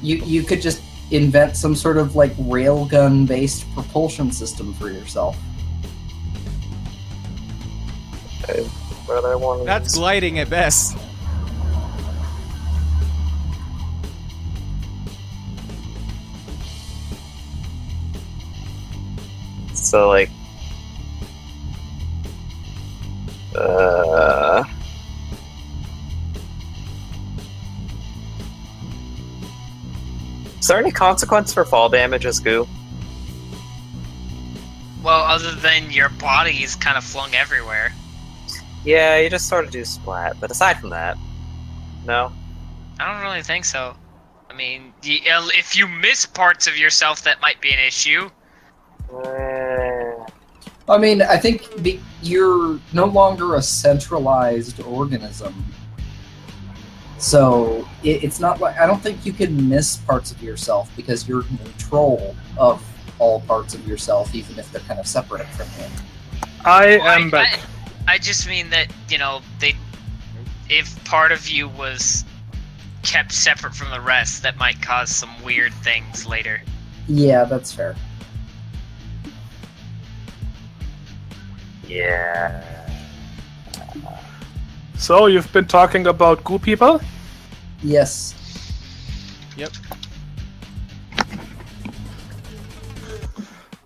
You could just invent some sort of like railgun based propulsion system for yourself. But I want. That's gliding at best. So like. Is there any consequence for fall damage as goo? Well, other than your body is kind of flung everywhere. Yeah, you just sort of do splat, but aside from that, no. I don't really think so. I mean, if you miss parts of yourself, that might be an issue. I mean, I think you're no longer a centralized organism. So it's not like I don't think you can miss parts of yourself because you're in control of all parts of yourself, even if they're kind of separate from you. I am back. I just mean that, if part of you was kept separate from the rest, that might cause some weird things later. Yeah, that's fair. Yeah. So you've been talking about goo people? Yes. Yep.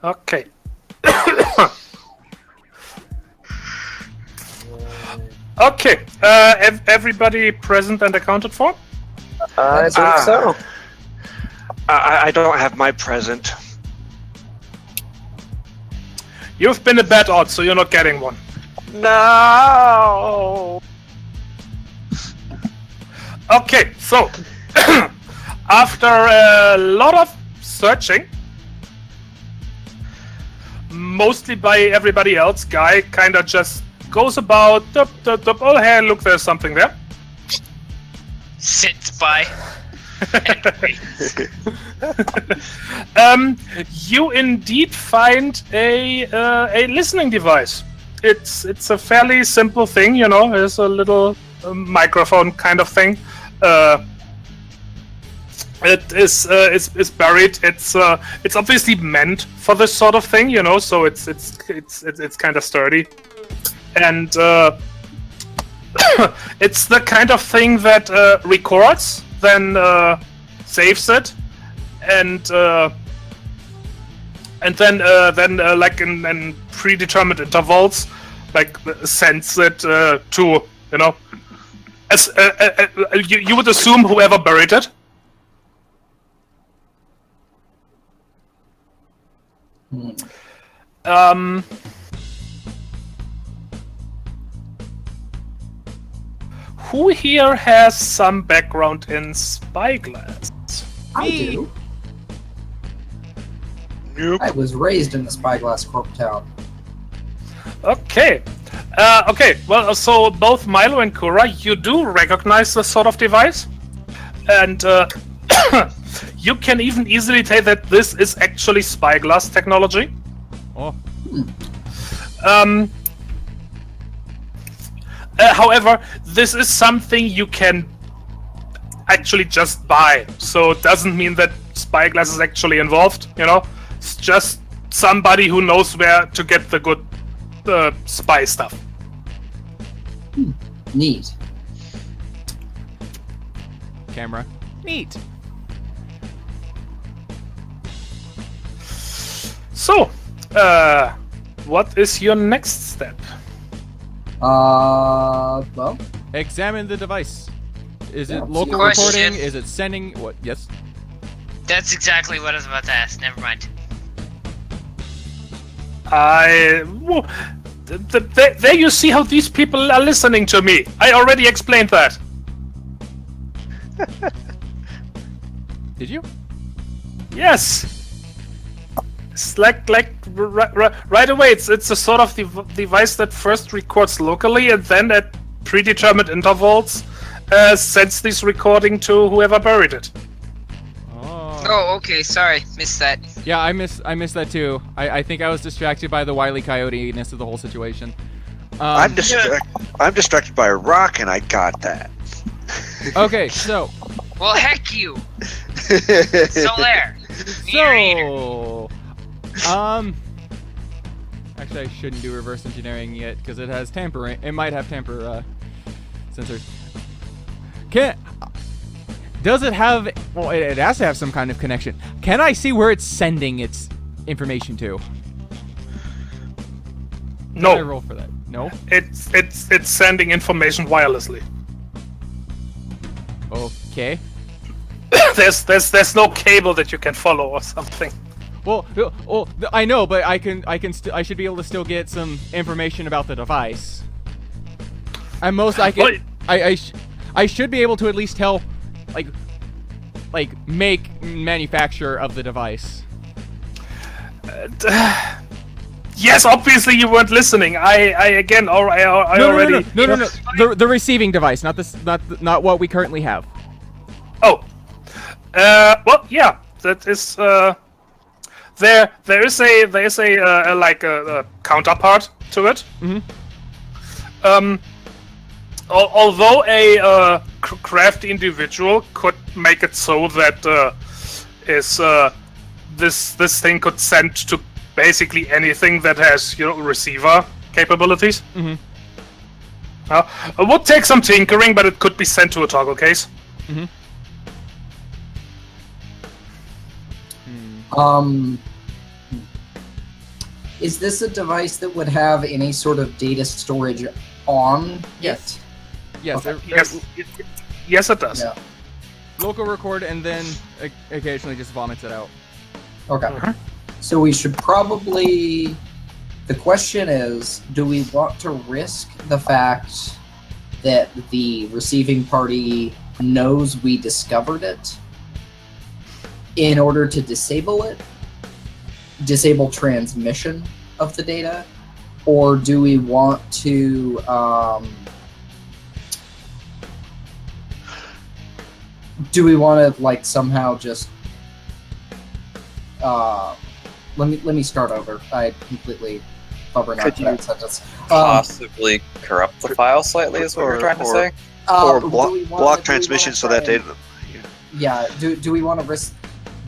Okay. Okay. Everybody present and accounted for? I think so. I don't have my present. You've been a bad odd, so you're not getting one. No. Okay, so after a lot of searching, mostly by everybody else, Guy kind of just goes about, oh hey, look, there's something there. Sits by. And waits. You indeed find a listening device. It's a fairly simple thing, It's a little microphone kind of thing. It is buried. It's obviously meant for this sort of thing, So it's kind of sturdy, and it's the kind of thing that records, then saves it, and then like in predetermined intervals, like sends it to as you would assume whoever buried it. Who here has some background in spyglass? I do. Nope. I was raised in the Spyglass Corp town. Okay. Okay, well, so both Milo and Kura, you do recognize this sort of device. And you can even easily tell that this is actually spyglass technology. Oh. However, this is something you can actually just buy. So it doesn't mean that spyglass is actually involved, It's just somebody who knows where to get the good spy stuff. Neat. Camera. Neat. So, what is your next step? Well, Examine the device. Is Yeah, it local question. recording? Is it sending? What? Yes. That's exactly what I was about to ask. Never mind. There you see how these people are listening to me. I already explained that. Did you? Yes. It's like right away. It's a sort of device that first records locally and then at predetermined intervals sends this recording to whoever buried it. Oh, okay. Sorry, missed that. Yeah, I miss that too. I think I was distracted by the Wile E. Coyote-ness of the whole situation. I'm distracted by a rock, and I got that. Okay, so Well, heck you. So there. Meter eater. Actually, I shouldn't do reverse engineering yet because it has tampering. It might have tamper sensors. Does it have? Well, it has to have some kind of connection. Can I see where it's sending its information to? Can I No, roll for that? No. it's sending information wirelessly. Okay. There's no cable that you can follow or something. Well, I know, but I should be able to still get some information about the device. At most, I should be able to at least tell, make manufacturer of the device. Yes, obviously you weren't listening. I already. No. The receiving device, not what we currently have. Oh. Well, yeah. That is. There is a counterpart to it. Mm-hmm. Although a crafty individual could make it so that this thing could send to basically anything that has receiver capabilities. Mm-hmm. It would take some tinkering, but it could be sent to a toggle case. Mm-hmm. Is this a device that would have any sort of data storage on Yes. it? Yes. Okay. Yes, it does. Yeah. Local record and then occasionally just vomits it out. Okay. Mm-hmm. So we should probably... The question is, do we want to risk the fact that the receiving party knows we discovered it in order to disable it? Disable transmission of the data? Or do we want to... do we want to, somehow just... Let me start over. I completely Could you that sentence. possibly corrupt the file slightly, is what you're trying to say? Or do we block wanna- do we transmission wanna so try that they. and- Yeah. Do we want to risk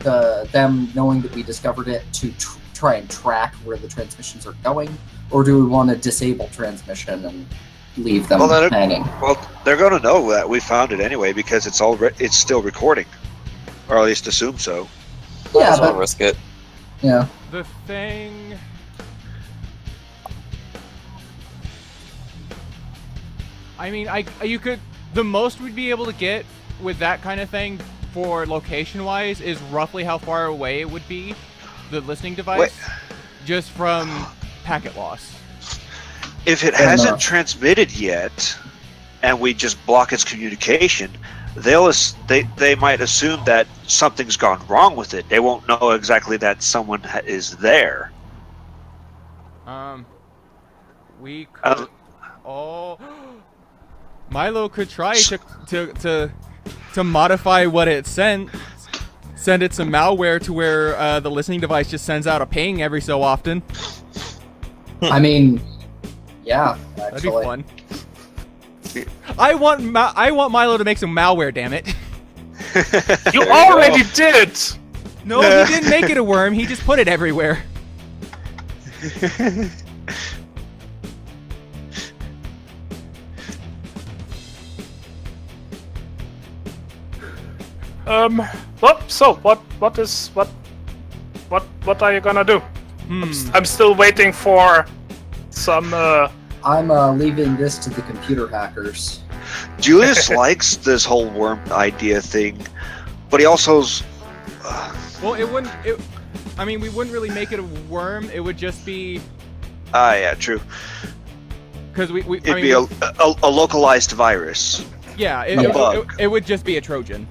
them knowing that we discovered it to try and track where the transmissions are going, or do we want to disable transmission and leave them hanging? Well, they're going to know that we found it anyway because it's still recording, or at least assume so. Yeah, I'll but risk it. yeah. The thing. I mean, you could. The most we'd be able to get with that kind of thing for location-wise is roughly how far away it would be, the listening device, just from packet loss. If it hasn't transmitted yet, and we just block its communication, they might assume that something's gone wrong with it. They won't know exactly that someone is there. We could. Milo could try to modify what it sent. Send it some malware to where the listening device just sends out a ping every so often. I mean, yeah, That'd be actually. fun. I want Milo to make some malware, damn it. You already did! No, he didn't make it a worm, he just put it everywhere. Well, so what are you gonna do? I'm still waiting for some I'm leaving this to the computer hackers. Julius likes this whole worm idea thing, but he also's. Well, it wouldn't. I mean, we wouldn't really make it a worm. It would just be Yeah, true. because It'd be a localized virus. Yeah, a bug. it would just be a Trojan.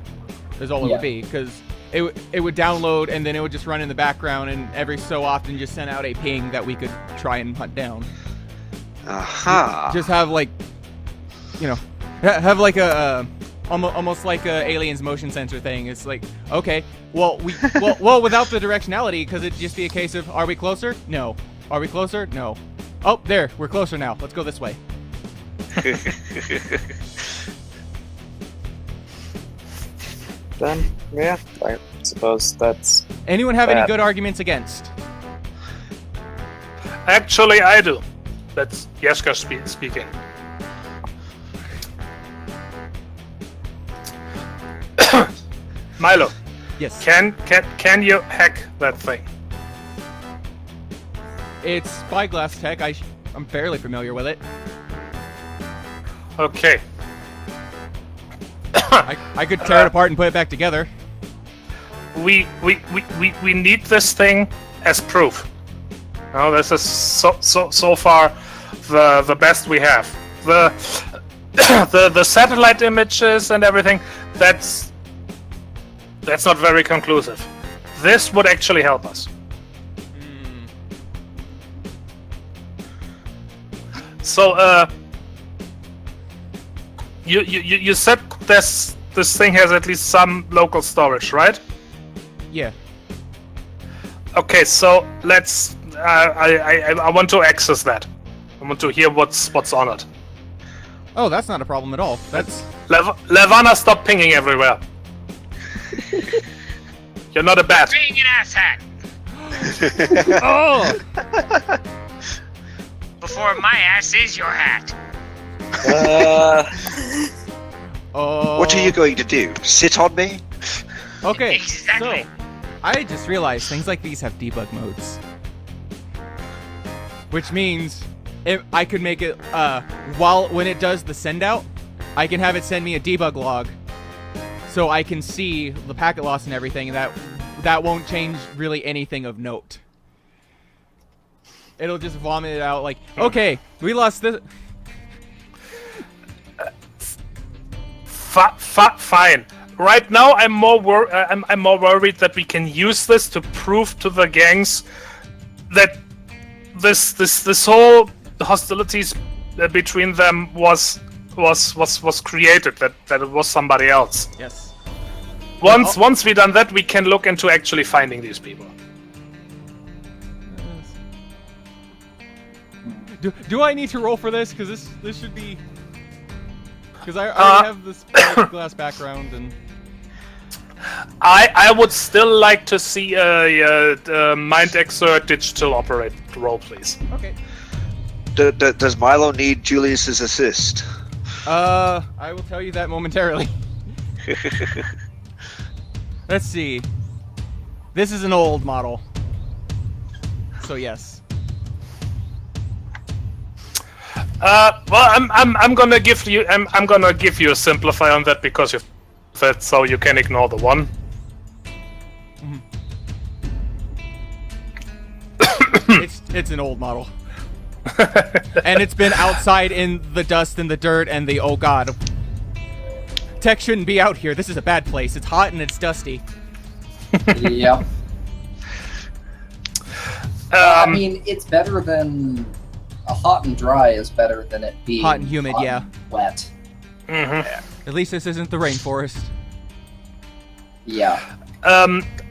Is all it Yeah. would be, because it would download and then it would just run in the background and every so often just send out a ping that we could try and hunt down. Aha. Just have have like a almost like a alien's motion sensor thing. It's like, okay, well without the directionality, because it'd just be a case of, are we closer? No. Are we closer? No. Oh, there, we're closer now. Let's go this way. Then, yeah, I suppose that's... Anyone have any Bad. good arguments against? Actually, I do. That's Jeska speaking. Milo, Yes. can you hack that thing? It's spyglass tech. I'm fairly familiar with it. Okay. I could tear it apart and put it back together. We need this thing as proof. Now, this is so far the best we have. the satellite images and everything, that's not very conclusive. This would actually help us. So, you said this thing has at least some local storage, right? Yeah. Okay, so let's. I want to access that. I want to hear what's on it. Oh, that's not a problem at all. That's Levana, stop pinging everywhere. You're not a bat. Being an asshat. oh. Before my ass is your hat. Oh. What are you going to do? Sit on me? Okay. Exactly. So, I just realized things like these have debug modes, which means if I could make it when it does the send out, I can have it send me a debug log, so I can see the packet loss and everything. And that won't change really anything of note. It'll just vomit it out like, okay, we lost this. Fine. Right now, I'm more worried that we can use this to prove to the gangs that this whole hostilities between them was created. That it was somebody else. Yes. Once we done that, we can look into actually finding these people. Do I need to roll for this? Because this should be. Because I already have this glass background and. I would still like to see a Mind Exert digital operator roll, please. Okay. Does Milo need Julius's assist? I will tell you that momentarily. Let's see. This is an old model. So yes. Well, I'm gonna give you a simplify on that because you've said so. You can ignore the one. It's an old model. And it's been outside in the dust and the dirt and the oh god. Tech shouldn't be out here. This is a bad place. It's hot and it's dusty. Yep. I mean, it's better than hot and dry is better than it being hot and humid, yeah. And wet. At least this isn't the rainforest. Yeah.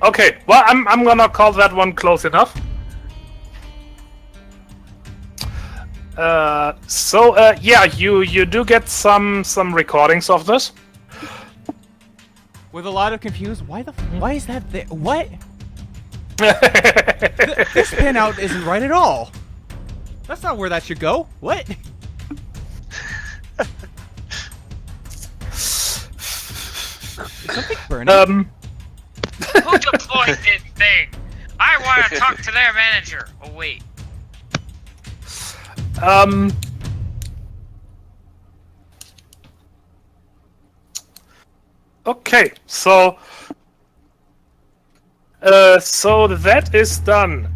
Okay. Well, I'm gonna call that one close enough. Yeah, you do get some recordings of this. With a lot of confused, why is that there? What? This pinout isn't right at all. That's not where that should go. What? Is something burning? Who deployed this thing? I want to talk to their manager. Oh wait. Okay, so that is done.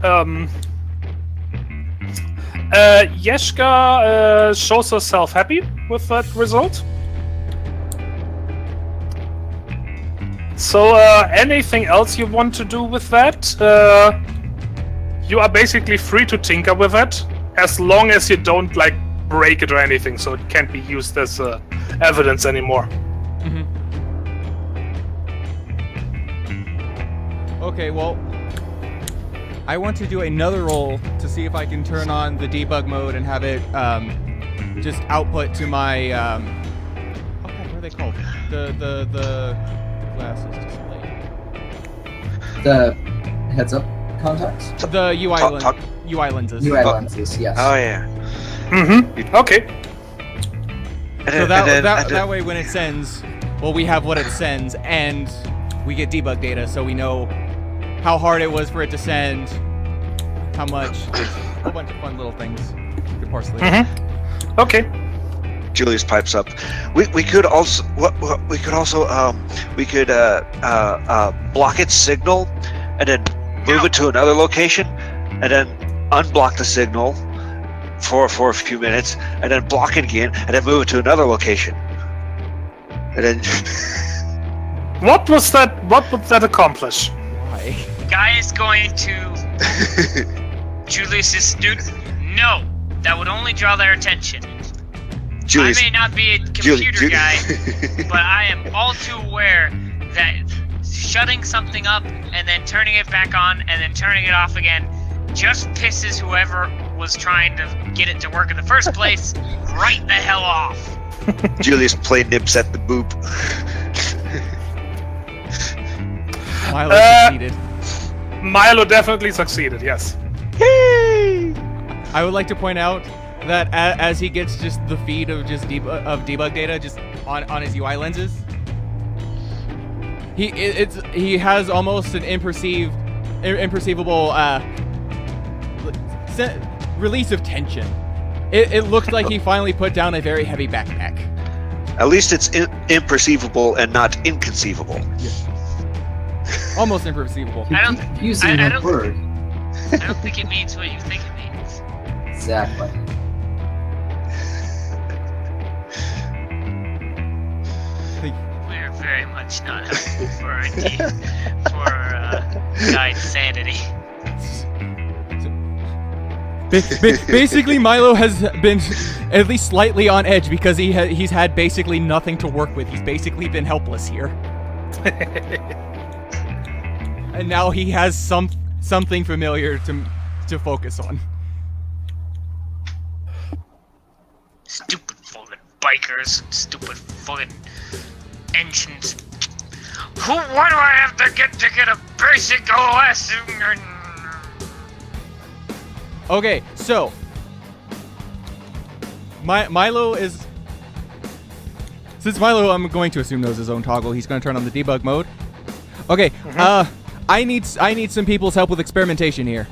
Yeshka shows herself happy with that result. So, anything else you want to do with that? You are basically free to tinker with it, as long as you don't, like, break it or anything, so it can't be used as evidence anymore. Okay, well, I want to do another roll to see if I can turn on the debug mode and have it just output to my oh god, what are they called? The glasses display. The heads-up contacts. The UI lenses. UI lenses, yes. Oh yeah. Okay. So that way, when it sends, well, we have what it sends, and we get debug data, so we know how hard it was for it to send, how much, a whole bunch of fun little things. Good parse later. Okay. Julius pipes up. We could also block its signal, and then move it to another location, and then unblock the signal, for a few minutes, and then block it again, and then move it to another location. And then What would that accomplish? Why? Guy is going to Julius's student. No, that would only draw their attention. Julius, I may not be a computer guy, but I am all too aware that shutting something up and then turning it back on and then turning it off again just pisses whoever was trying to get it to work in the first place right the hell off. Julius play nips at the boop. Milo succeeded. Milo definitely succeeded, yes. Yay! I would like to point out that as he gets just the feed of just debug data just on his UI lenses, he has almost an imperceivable release of tension. It looks like he finally put down a very heavy backpack. At least it's imperceivable and not inconceivable. Almost imperceivable. I don't Using that word. I don't think it means what you think it means. Exactly. We're very much not helpful for guy's sanity. Basically, Milo has been at least slightly on edge because he's had basically nothing to work with. He's basically been helpless here. And now he has something familiar to focus on. Stupid fucking bikers, stupid fucking engines. Why do I have to get a basic OS? Okay, so Milo is, since Milo, I'm going to assume knows his own toggle. He's going to turn on the debug mode. Okay, I need some people's help with experimentation here.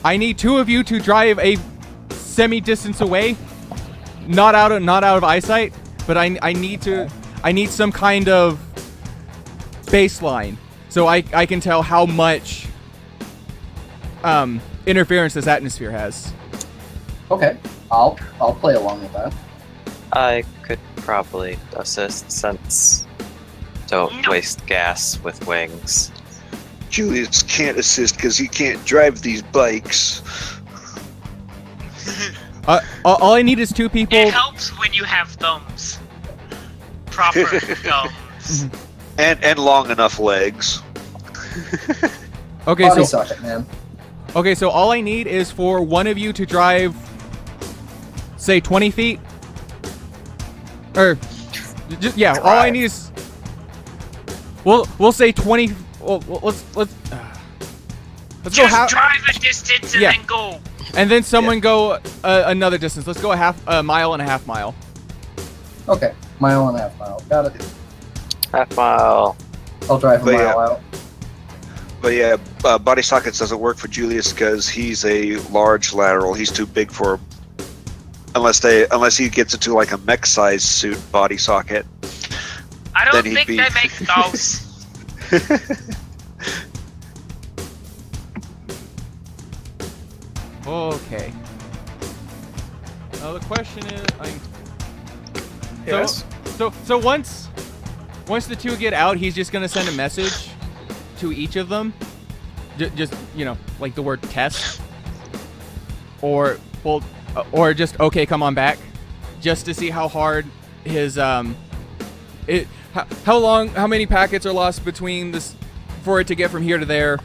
I need two of you to drive a semi-distance away, not out of eyesight, but I need some kind of baseline so I can tell how much interference this atmosphere has. Okay, I'll play along with that. I could probably assist since don't waste gas with wings. Julius can't assist because he can't drive these bikes. All I need is two people. It helps when you have thumbs. Proper thumbs. And long enough legs. Okay, Body so socket, man. okay, so all I need is for one of you to drive, say, 20 feet. Or, just, yeah, all I need is. We'll say 20. Well, let's go Just half. drive a distance and Yeah. then go. And then someone go another distance. Let's go a mile and a half mile. Okay, mile and a half mile. Got it. Half mile. I'll drive a But mile yeah. out. But yeah, body sockets doesn't work for Julius because he's a large lateral. He's too big for him. Unless he gets into like a mech size suit body socket. I don't Then he'd think be- they make those. Okay. Now the question is, Yes. So once the two get out, he's just gonna send a message to each of them, just like the word test, or just okay, come on back, just to see how hard his how many packets are lost between this for it to get from here to there.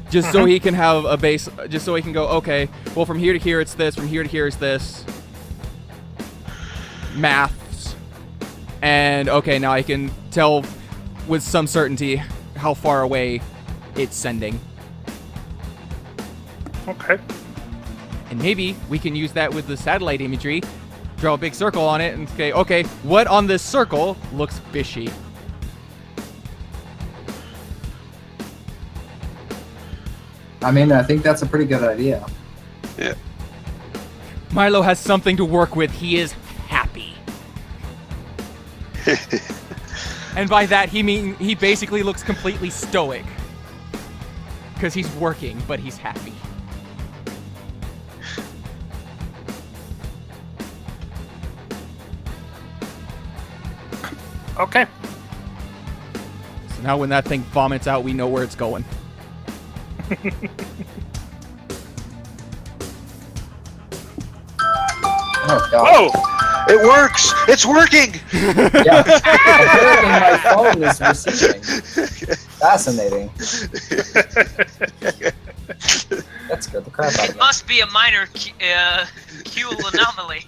Just so he can have a base, just so he can go, okay, well, from here to here it's this, from here to here is this. Maths. And, okay, now I can tell with some certainty how far away it's sending. Okay. And maybe we can use that with the satellite imagery, draw a big circle on it, and say, okay, what on this circle looks fishy? I mean, I think that's a pretty good idea. Yeah. Milo has something to work with. He is happy. And by that, he basically looks completely stoic. Because he's working, but he's happy. Okay. So now when that thing vomits out, we know where it's going. Oh god. Oh! It works! It's working! Yeah. Apparently my phone is receiving. Fascinating. That scared the crap out of It me. must be a minor Kuhl anomaly.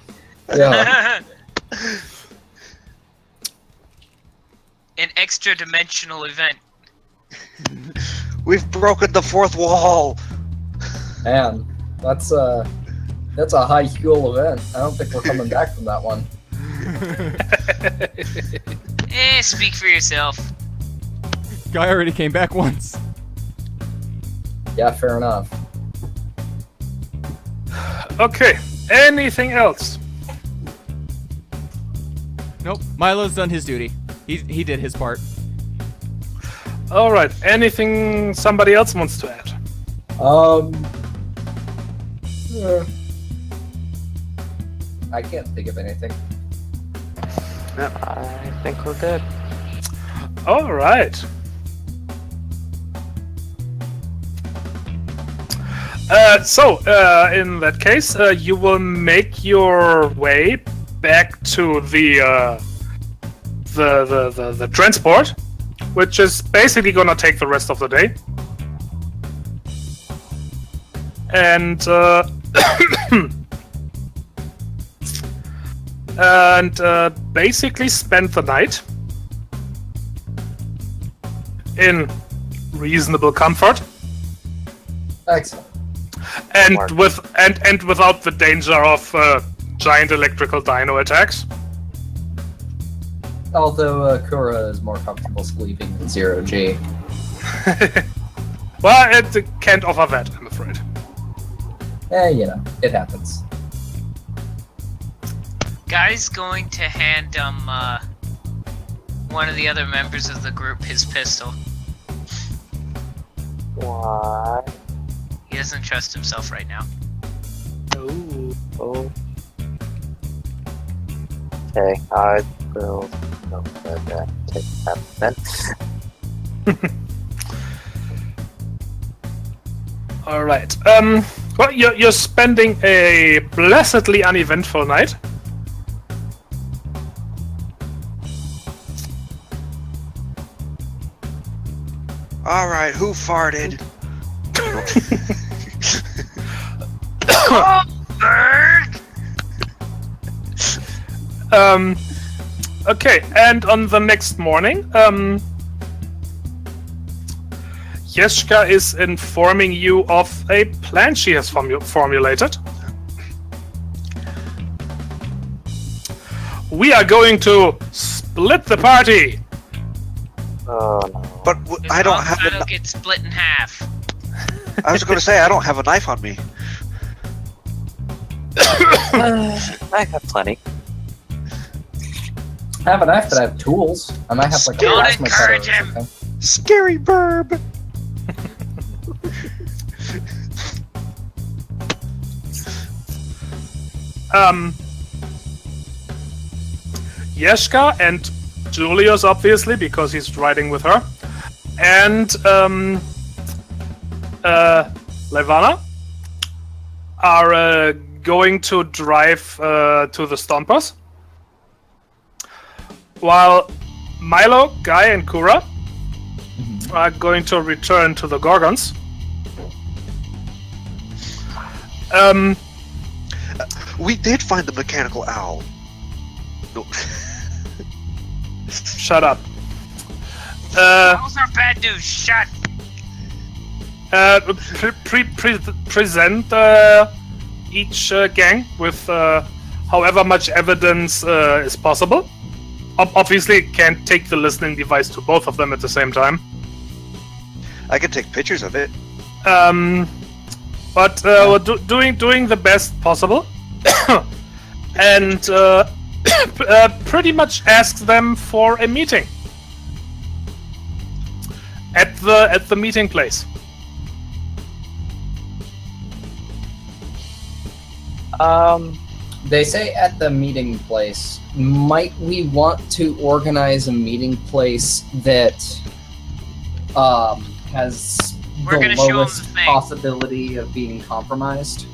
Yeah. An extra-dimensional event. We've broken the fourth wall! Man, that's a high fuel event. I don't think we're coming back from that one. Speak for yourself. Guy already came back once. Yeah, fair enough. Okay. Anything else? Nope. Milo's done his duty. He did his part. Alright. Anything somebody else wants to add? I can't think of anything. I think we're good. Alright. In that case, you will make your way back to the transport, which is basically gonna take the rest of the day. And basically spend the night in reasonable comfort. Excellent. And without the danger of giant electrical dino attacks. Although Kura is more comfortable sleeping than Zero G. Well, it can't offer that, I'm afraid. You know, it happens. Guy's going to hand one of the other members of the group his pistol. Why? He doesn't trust himself right now. Oh. Okay, I will take that then. Alright. Well, you're spending a blessedly uneventful night. Alright, who farted? Okay, and on the next morning, Yeshka is informing you of a plan she has formulated. We are going to split the party. Oh no. But I don't have It'll a... get split in half. I was going to say, I don't have a knife on me. I have plenty. I have a knife, but I have tools. I might have like a Don't plasma cutter or encourage him. something. Scary burb! Yeshka and Julius, obviously, because he's riding with her, and Levana are going to drive to the Stompers, while Milo, Guy, and Kura are going to return to the Gorgons. We did find the mechanical owl. No. Shut up. Those are bad news. Shut. Present each gang with however much evidence is possible. Obviously, can't take the listening device to both of them at the same time. I can take pictures of it. But we're doing the best possible, and pretty much ask them for a meeting at the meeting place. They say at the meeting place. Might we want to organize a meeting place that has We're the gonna show 'em lowest the thing. possibility of being compromised?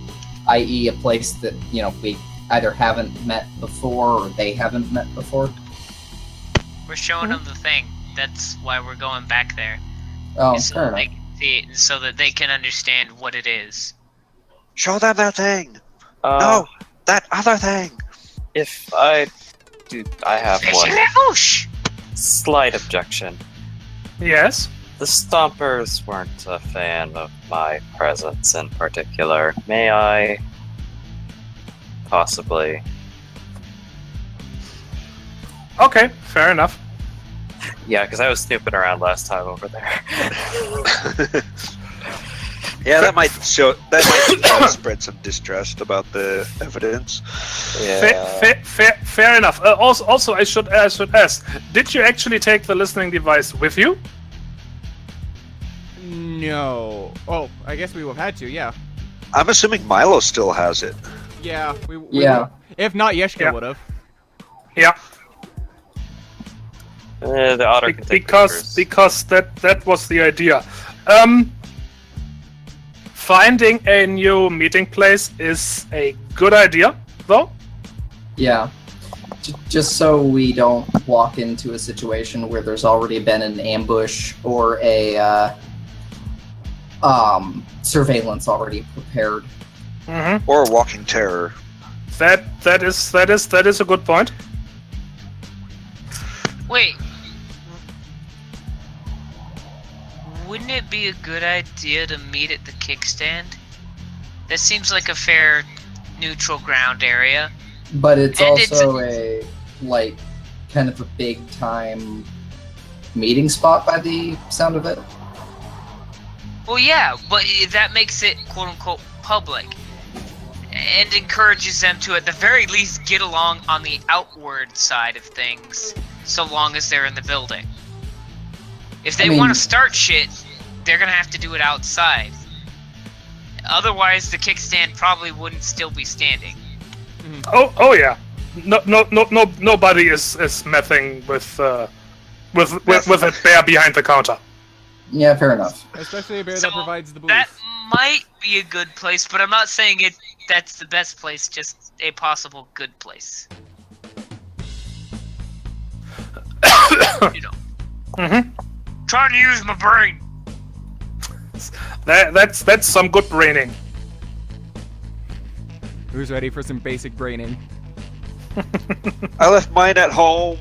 I.e., a place that, we either haven't met before or they haven't met before? We're showing them the thing. That's why we're going back there. Oh, so fair that they enough. can see it, and so that they can understand what it is. Show them that thing. Uh, No, that other thing. If I do, I have one Whoosh! slight objection. Yes. The Stompers weren't a fan of my presence in particular. May I possibly? Okay, fair enough. Yeah, because I was snooping around last time over there. Yeah, that might spread some distrust about the evidence. Yeah. Fair enough. Also, I should ask: did you actually take the listening device with you? No. Oh, I guess we would have had to. Yeah. I'm assuming Milo still has it. Yeah. Yeah. If not, Yeshka Yeah. would have. Yeah. The otter can take Because that was the idea. Finding a new meeting place is a good idea, though. Yeah. Just so we don't walk into a situation where there's already been an ambush or a surveillance already prepared. Mm-hmm. Or walking terror. That is a good point. Wait. Wouldn't it be a good idea to meet at the kickstand? That seems like a fair neutral ground area. But it's And also a kind of a big time meeting spot by the sound of it. Well, yeah, but that makes it quote-unquote public. And encourages them to, at the very least, get along on the outward side of things, so long as they're in the building. If they want to start shit, they're gonna have to do it outside. Otherwise, the kickstand probably wouldn't still be standing. Oh yeah. Nobody is messing with a bear behind the counter. Yeah, fair enough. Especially a bear So, that provides the booze. That might be a good place, but I'm not saying that's the best place, just a possible good place. You know. Mm-hmm. Trying to use my brain. That's some good braining. Who's ready for some basic braining? I left mine at home.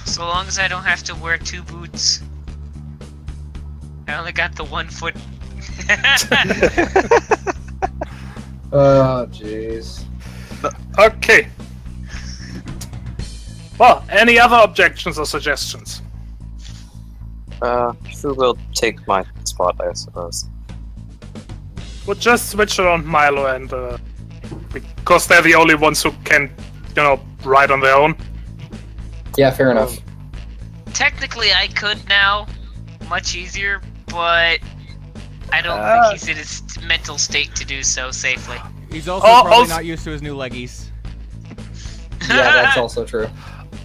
So long as I don't have to wear 2 boots. I only got the 1 foot. Oh, jeez. Okay. Well, any other objections or suggestions? Who will take my spot, I suppose? We'll just switch around Milo and because they're the only ones who can, ride on their own. Yeah, fair enough. Technically, I could now. Much easier, but I don't think he's in his mental state to do so safely. He's also probably not used to his new leggies. Yeah, that's also true.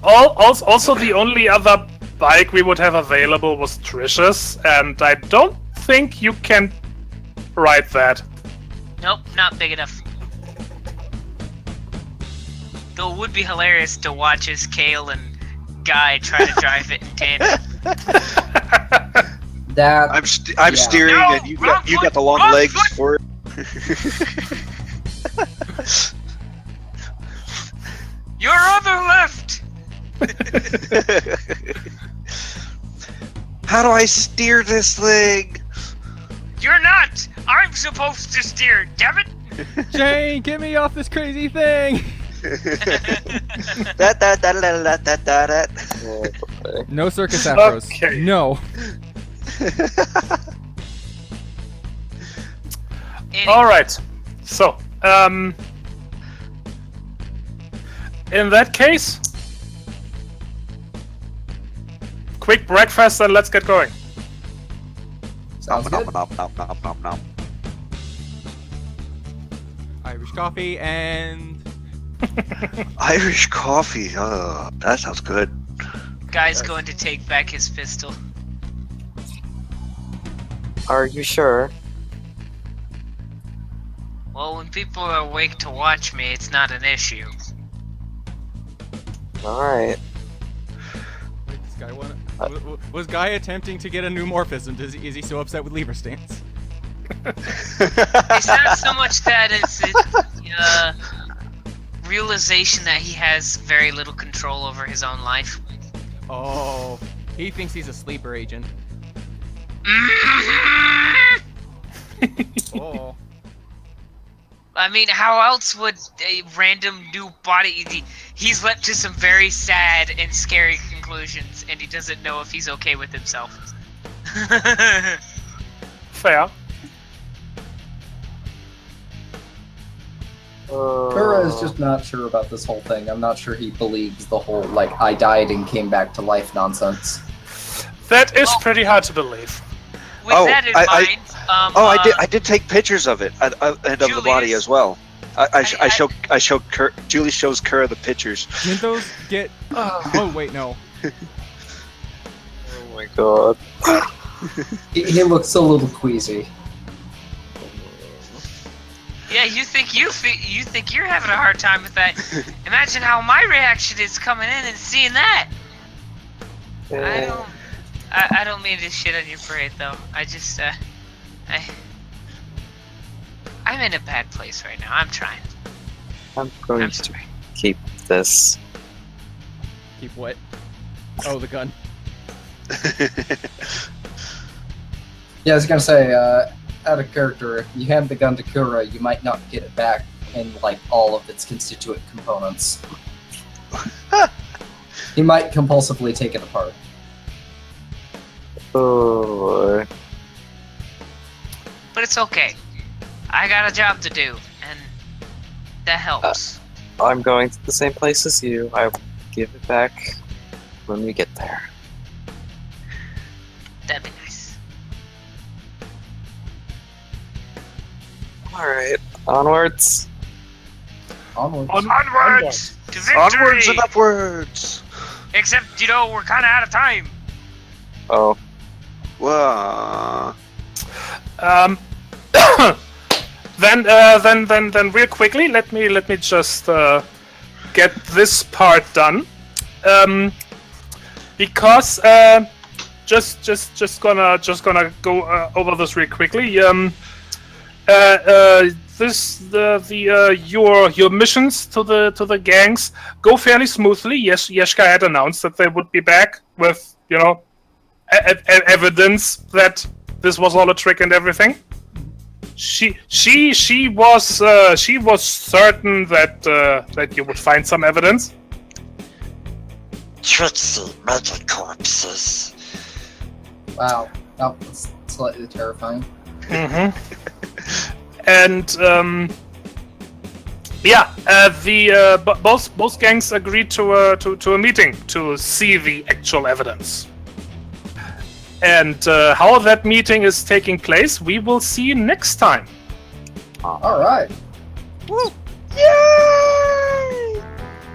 Also, the only other bike we would have available was Trish's, and I don't think you can ride that. Nope, not big enough. Though it would be hilarious to watch as Kale and Guy try to drive it in tandem. That I'm steering, No, and you wrong got the foot, long wrong legs foot. for it. Your other left! How do I steer this thing? You're not! I'm supposed to steer, damn it! Jane, get me off this crazy thing! No circus afros. Okay. No. Alright. So, in that case, quick breakfast and let's get going. sounds good. Irish coffee and Irish coffee. Oh, that sounds good. Guy's going to take back his pistol. Are you sure? Well, when people are awake to watch me, it's not an issue. Alright. Wait, this guy was Guy attempting to get a new morphism? Is he so upset with lever stance? It's not so much that it's realization that he has very little control over his own life. Oh, he thinks he's a sleeper agent. Oh. I mean, how else would a random new body... He's led to some very sad and scary conclusions, and he doesn't know if he's okay with himself. Fair. Kura is just not sure about this whole thing. I'm not sure he believes the whole, like, I died and came back to life nonsense. That is pretty hard to believe. With Oh, that in mind... I did take pictures of it and of the body as well. I show Kurt. Julie shows Kura the pictures. Didn't those get? Oh wait, no. Oh my god. He looks a little queasy. Yeah, you think you're having a hard time with that. Imagine how my reaction is coming in and seeing that. I don't mean to shit on your parade though. I just I'm in a bad place right now. I'm trying. I'm going to keep this. Keep what? Oh, the gun. Yeah, I was gonna say, out of character, if you hand the gun to Kura, you might not get it back in, like, all of its constituent components. He might compulsively take it apart. Oh. But it's okay. I got a job to do, and that helps. I'm going to the same place as you. I will give it back when we get there. That'd be nice. Alright, onwards. Onwards. Onwards to victory! Onwards and upwards. Except, we're kind of out of time. Oh. Whoa. Then real quickly, let me just get this part done. Because just gonna go over this real quickly. Your missions to the gangs go fairly smoothly. Yes, Yeshka had announced that they would be back with evidence that this was all a trick and everything. She was certain that you would find some evidence. Trixie mega corpses. Wow, that was slightly terrifying. Mm-hmm. And both gangs agreed to a meeting to see the actual evidence. And how that meeting is taking place, we will see next time. All right. Woo! Yay!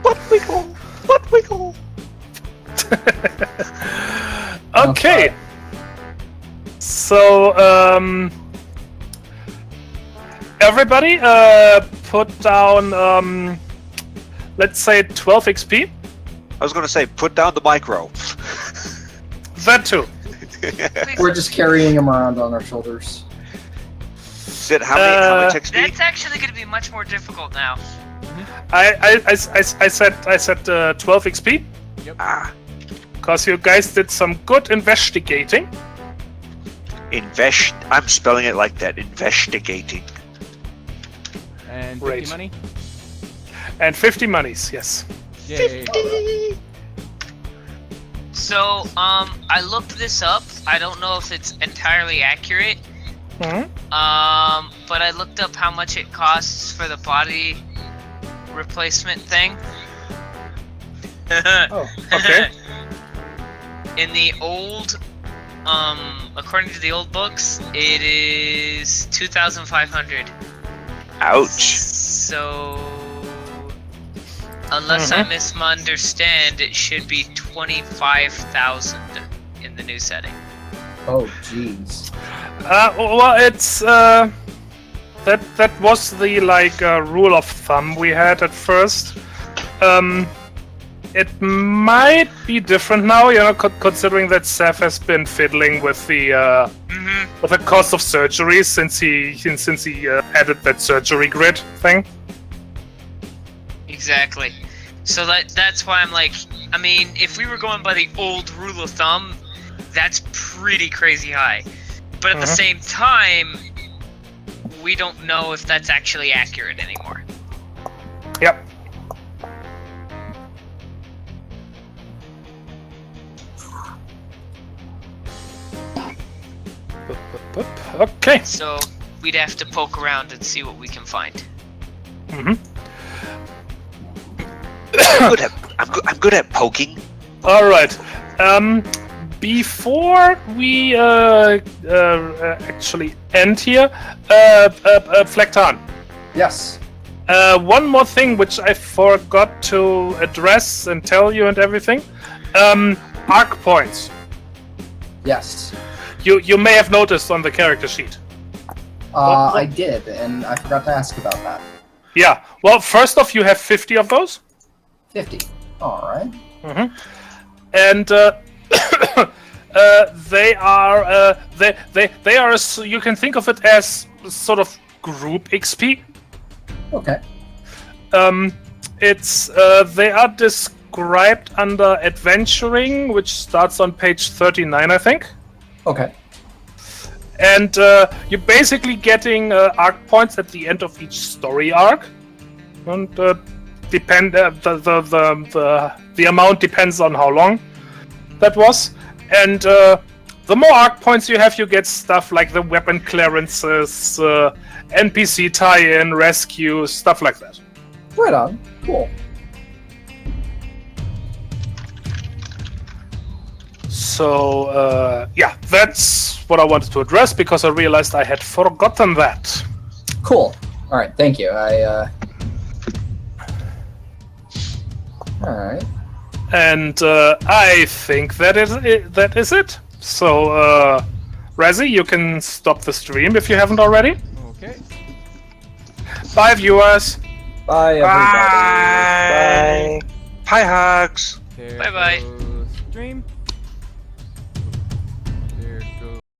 What wiggle? Okay. So, everybody, put down, let's say 12 XP. I was going to say, put down the micro. That too. We're just carrying him around on our shoulders. Sid, how much XP? That's actually going to be much more difficult now. I said 12 XP. Yep. Because you guys did some good investigating. I'm spelling it like that. Investigating. And 50 Right. money. And 50 monies, yes. Yay. So, I looked this up. I don't know if it's entirely accurate. Mm-hmm. But I looked up how much it costs for the body replacement thing. Oh, okay. In the old, according to the old books, it is 2,500. Ouch. So Unless I misunderstand, it should be 25,000 in the new setting. Oh, jeez. Well, it's that was the rule of thumb we had at first. It might be different now, considering that Seth has been fiddling with the cost of surgery since he added that surgery grid thing. Exactly. So that's why I'm like, I mean, if we were going by the old rule of thumb, that's pretty crazy high. But at the same time, we don't know if that's actually accurate anymore. Yep. Okay. So we'd have to poke around and see what we can find. I'm good at poking. All right. Before we actually end here, Flectan. Yes. One more thing which I forgot to address and tell you and everything. Arc points. Yes. You may have noticed on the character sheet. I did, and I forgot to ask about that. Yeah. Well, first off, you have 50 of those. 50. All right. And they are they are you can think of it as sort of group XP. Okay. It's they are described under adventuring, which starts on page 39, I think. Okay. And you're basically getting arc points at the end of each story arc, and the amount depends on how long that was. And the more arc points you have, you get stuff like the weapon clearances, NPC tie-in, rescue, stuff like that. Right on. Cool. So, yeah, that's what I wanted to address because I realized I had forgotten that. Cool. All right. Thank you. All right. And I think that is it. So, Razzie, you can stop the stream if you haven't already. Okay. Bye, viewers. Bye, everybody. Bye. Pie hugs. There Bye-bye. goes stream.